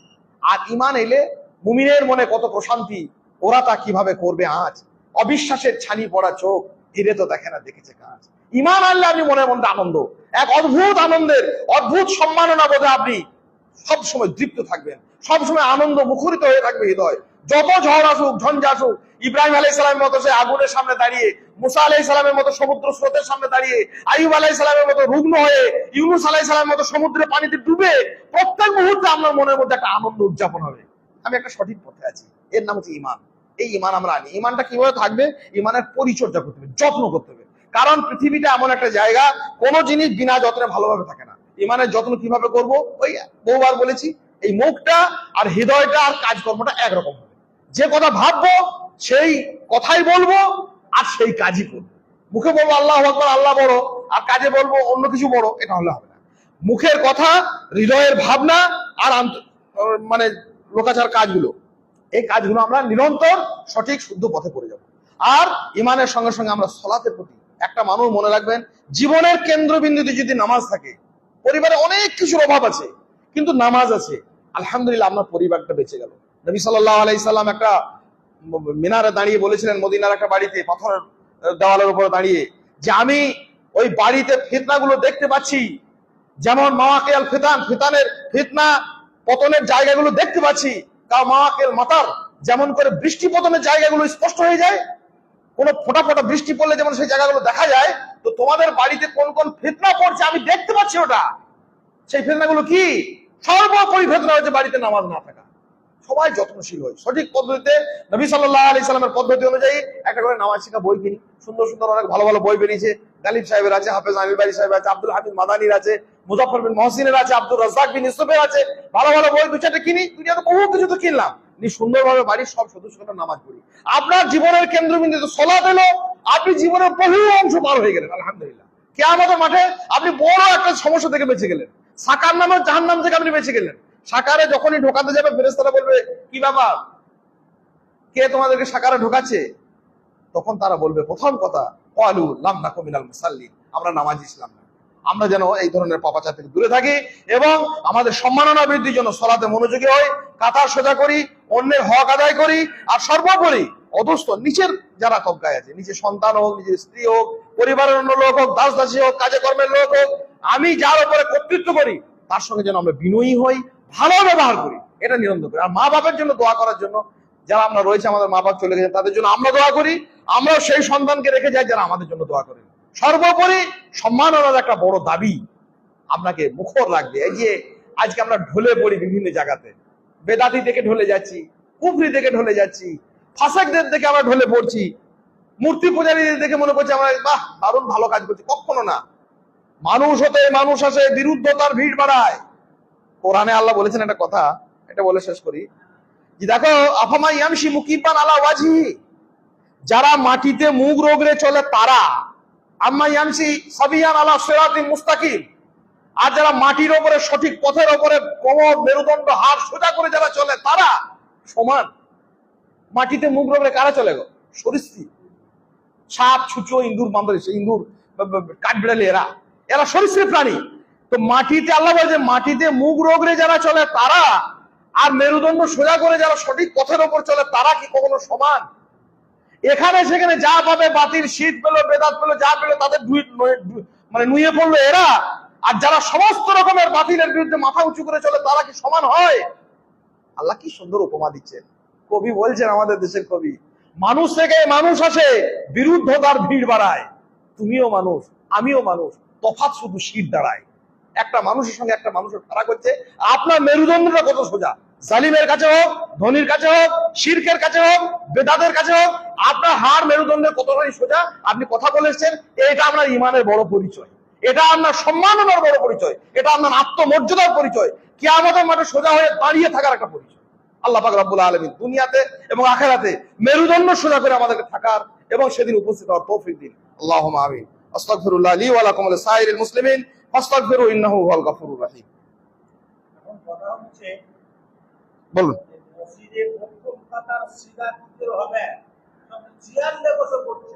A: আর ইমান এলে মুমিনের মনে কত প্রশান্তি, ওরা তা কিভাবে করবে আজ, অবিশ্বাসের ছানি পড়া চোখ হিরে তো দেখে না, দেখেছে কাজ। ইমান আনলে আপনি মনের মধ্যে আনন্দ, এক অদ্ভুত আনন্দের, অদ্ভুত সম্মাননা বোধে আপনি সবসময় তৃপ্ত থাকবেন, সবসময় আনন্দ মুখরিত হয়ে থাকবে হৃদয়। যত ঝড় আসুক, ঝঞ্ঝা আসুক, ইব্রাহিম আলাইহিস সালামের মতো সে আগুনের সামনে দাঁড়িয়ে, মুসা আলাইহিস সালামের মতো সমুদ্র স্রোতের সামনে দাঁড়িয়ে, আইয়ুব আলাইহিস সালামের মতো রুগ্ন হয়ে, ইউনূস আলাইহিস সালামের মতো সমুদ্রের পানিতে ডুবে, প্রত্যেক মুহূর্তে আপনার মনের মধ্যে একটা আনন্দ উদযাপন হবে, আমি একটা সঠিক পথে আছি। এর নাম হচ্ছে ইমান। এই ইমান আমরা আনি। ইমানটা কিভাবে থাকবে? ইমানের পরিচর্যা করতে হবে, যত্ন করতে হবে। কারণ পৃথিবীটা এমন একটা জায়গা, কোনো জিনিস বিনা যত্নে ভালোভাবে থাকে না। ইমানের যত্ন কিভাবে করব? ওই বহুবার বলেছি, এই মুখটা আর হৃদয়টা আর কাজকর্মটা একরকম হবে। যে কথা ভাববো সেই কথাই বলবো, আর সেই কাজই করবো। মুখে বলবো আল্লাহু আকবার, আল্লাহ বড়, আর কাজে বলবো অন্য কিছু বড়, এটা হলে হবে না। মুখের কথা, হৃদয়ের ভাবনা, আর মানে লোকাচার কাজগুলো, এই কাজগুলো আমরা নিরন্তর সঠিক শুদ্ধ পথে করে যাব। আর ইমানের সঙ্গে সঙ্গে আমরা সালাতের প্রতি একটা মানুষ মনে রাখবেন, জীবনের কেন্দ্রবিন্দুতে যদি নামাজ থাকে, পরিবারে অনেক কিছুর অভাব আছে কিন্তু নামাজ আছে, আলহামদুলিল্লাহ আপনার পরিবারটা বেঁচে গেল। নবী সাল্লাল্লাহু আলাইহি সাল্লাম একটা মিনারে দাঁড়িয়ে বলেছিলেন, মদিনার একটা বাড়িতে পাথরের দেওয়ালের উপরে দাঁড়িয়ে, যে আমি ওই বাড়িতে ফিতনাগুলো দেখতে পাচ্ছি, যেমন মাওয়াকিল ফিতান, ফিতানের ফিতনা পতনের জায়গাগুলো দেখতে পাচ্ছি, কা মাওয়াকিল মাতার, যেমন করে বৃষ্টি পতনের জায়গাগুলো স্পষ্ট হয়ে যায়, কোন ফোটা ফোটা বৃষ্টি পড়লে যেমন সেই জায়গাগুলো দেখা যায়, তো তোমাদের বাড়িতে কোন কোন ফিতনা পড়ছে আমি দেখতে পাচ্ছি। ওটা সেই ফিতনাগুলো কি? সর্বোপরি ফিতনা হচ্ছে বাড়িতে নামাজ না থাকা। সবাই যত্নশীল হয়, সঠিক পদ্ধতিতে নবী সাল্লাল্লাহু আলাইহি সাল্লামের পদ্ধতি অনুযায়ী একটা করে নামাজ শিক্ষা বই কিনি। সুন্দর সুন্দর অনেক ভালো ভালো বই বেরিয়েছে। গালিব সাহেবের আছে, হাফেজ আমির বাড়ি সাহেব আছে, আব্দুল হামিদ মাদানির আছে, মুজাফফর বিন মহসিনের আছে, আব্দুর রাজ্জাক বিন ইউসুফের আছে, ভালো ভালো বই দু চারটে কিনি। দুনিয়াতে বহু কিছু তো কিনলাম, সুন্দরভাবে বাড়ির সব সদস্যরা নামাজ পড়ি। আপনার জীবনের কেন্দ্রবিন্দুতে সলাত এলো, আপনি জীবনের বহু অংশ পার হয়ে গেলেন আলহামদুলিল্লাহ। কিয়ামতের মাঠে আপনি বড় একটা সমস্যা থেকে বেঁচে গেলেন, সাকার নামের জাহান্নাম থেকে আপনি বেঁচে গেলেন। সাকারে যখনই ঢোকাতে যাবে, ফেরেশতারা বলবে কি ব্যাপার, কে তোমাদেরকে সাকারে ঢোকাচ্ছে? তখন তারা বলবে প্রথম কথা, ক্বালু লাম নাকু মিনাল মুসাল্লিন, আমরা নামাজি ছিলাম না। আমরা যেন এই ধরনের পাপাচার থেকে দূরে থাকি এবং আমাদের সম্মাননা বৃদ্ধির জন্য সলাতে মনোযোগী হই, কাতার সোজা করি, অন্যের হক আদায় করি, আর সর্বোপরি অধস্থ নিচের যারা তবকায় আছে, নিজের সন্তান হোক, নিজের স্ত্রী হোক, পরিবারের অন্য লোক হোক, দাস দাসী হোক, কাজে কর্মের লোক হোক, আমি যার উপরে কর্তৃত্ব করি তার সঙ্গে যেন আমরা বিনয়ী হই, ভালো ব্যবহার করি, এটা নিরন্তর করি। আর মা বাবার জন্য দোয়া করার জন্য, যারা আমরা রয়েছে, আমাদের মা বাপ চলে গেছেন, তাদের জন্য আমরা দোয়া করি, আমরাও সেই সন্তানকে রেখে যাই যারা আমাদের জন্য দোয়া করেন। সর্বোপরি সম্মাননার একটা বড় দাবি আপনাকে মুখর রাখবে। এই যে আজকে আমরা ঢলে পড়ি বিভিন্ন জায়গাতে, বেদাতি থেকে ঢলে যাচ্ছি, কুফরি থেকে ঢলে যাচ্ছি, ফাসেকদের থেকে আমরা ঢলে পড়ছি, মূর্তি পূজারীদের দেখে মনে করছি আমরা বাহ দারুণ ভালো কাজ করছি। কখনো না। মানুষ হতে মানুষ আসে, বিরুদ্ধতার ভিড় বাড়ায়। কোরআনে আল্লাহ বলেছেন একটা কথা, এটা বলে শেষ করি, যে দেখো আফামা ইয়ামশি মুকিবান আলা ওয়াজহি, যারা মাটিতে মুখ রোগড়ে চলে তারা, আম্মা ইয়ামশি সাবিয়ান আলা সিরাতিন মুস্তাকিম, আর যারা মাটির উপরে সঠিক পথের উপরে কোমর মেরুদণ্ড হাত সোজা করে যারা চলে তারা সমান। মাটিতে মুখ রোগড়ে কারা চলে গো? সরীসৃপ, সাপ, ছুঁচো, ইন্দুর, বান্দর, ইন্দুর, কাঠবিড়ালি, এরা সরীসৃপ প্রাণী। তো মাটিতে আল্লাহ বলে যে মাটিতে মুখ রোগড়ে যারা চলে তারা, আর মেরুদণ্ড সোজা করে যারা সঠিক পথের ওপর চলে তারা কি কখনো সমান? এখানে সেখানে যা পাবে, বাতিল, শীত পেলো, বেদাত পেলো, যা পেলো তাদের মানে নুয়ে পড়লো এরা, আর যারা সমস্ত রকমের বাতিলের বিরুদ্ধে মাথা উঁচু করে চলে তারা কি সমান হয়? আল্লাহ কি সুন্দর উপমা দিচ্ছেন। কবি বলছেন, আমাদের দেশের কবি, মানুষ থেকে মানুষ আসে, বিরুদ্ধতার ভিড় বাড়ায়। তুমিও মানুষ, আমিও মানুষ, তফাৎ শুধু শীত দাঁড়ায়। একটা মানুষের সঙ্গে একটা মানুষের ফারাক হচ্ছে আপনার মেরুদণ্ডটা কত সোজা। জালিমের কাছে হোক, ধনির কাছে হোক, শিরকের কাছে হোক, বেদাতের কাছে হোক, আপনার হাড় মেরুদণ্ডের কতটাই সোজা। আপনি কথা বলেছেন, এটা আপনার ইমানের বড় পরিচয়, এটা আপনার সম্মাননার বড় পরিচয়, এটা আপনার আত্মমর্যাদার পরিচয়, কিয়ামতের মাঠে সোজা হয়ে দাঁড়িয়ে থাকার একটা পরিচয়। আল্লাহ পাক রব্বুল আলামিন দুনিয়াতে এবং আখিরাতে মেরুদণ্ড সোজা করে আমাদেরকে থাকার এবং সেদিন উপস্থিত হওয়ার তৌফিক দিন। আল্লাহুম্মা আমিন। আস্তাগফিরুল্লাহ লি ওয়া লাকুম ওয়া লিসাইরিল মুসলিমিন ফাস্তাগফিরু ইন্নাহু হুয়াল গাফুরুর রহিম।
B: এখন কথা হচ্ছে,
A: বলুন।
B: মসজিদে প্রথম কাতার সিগা দিতে হবে, 46 বছর পড়ছে।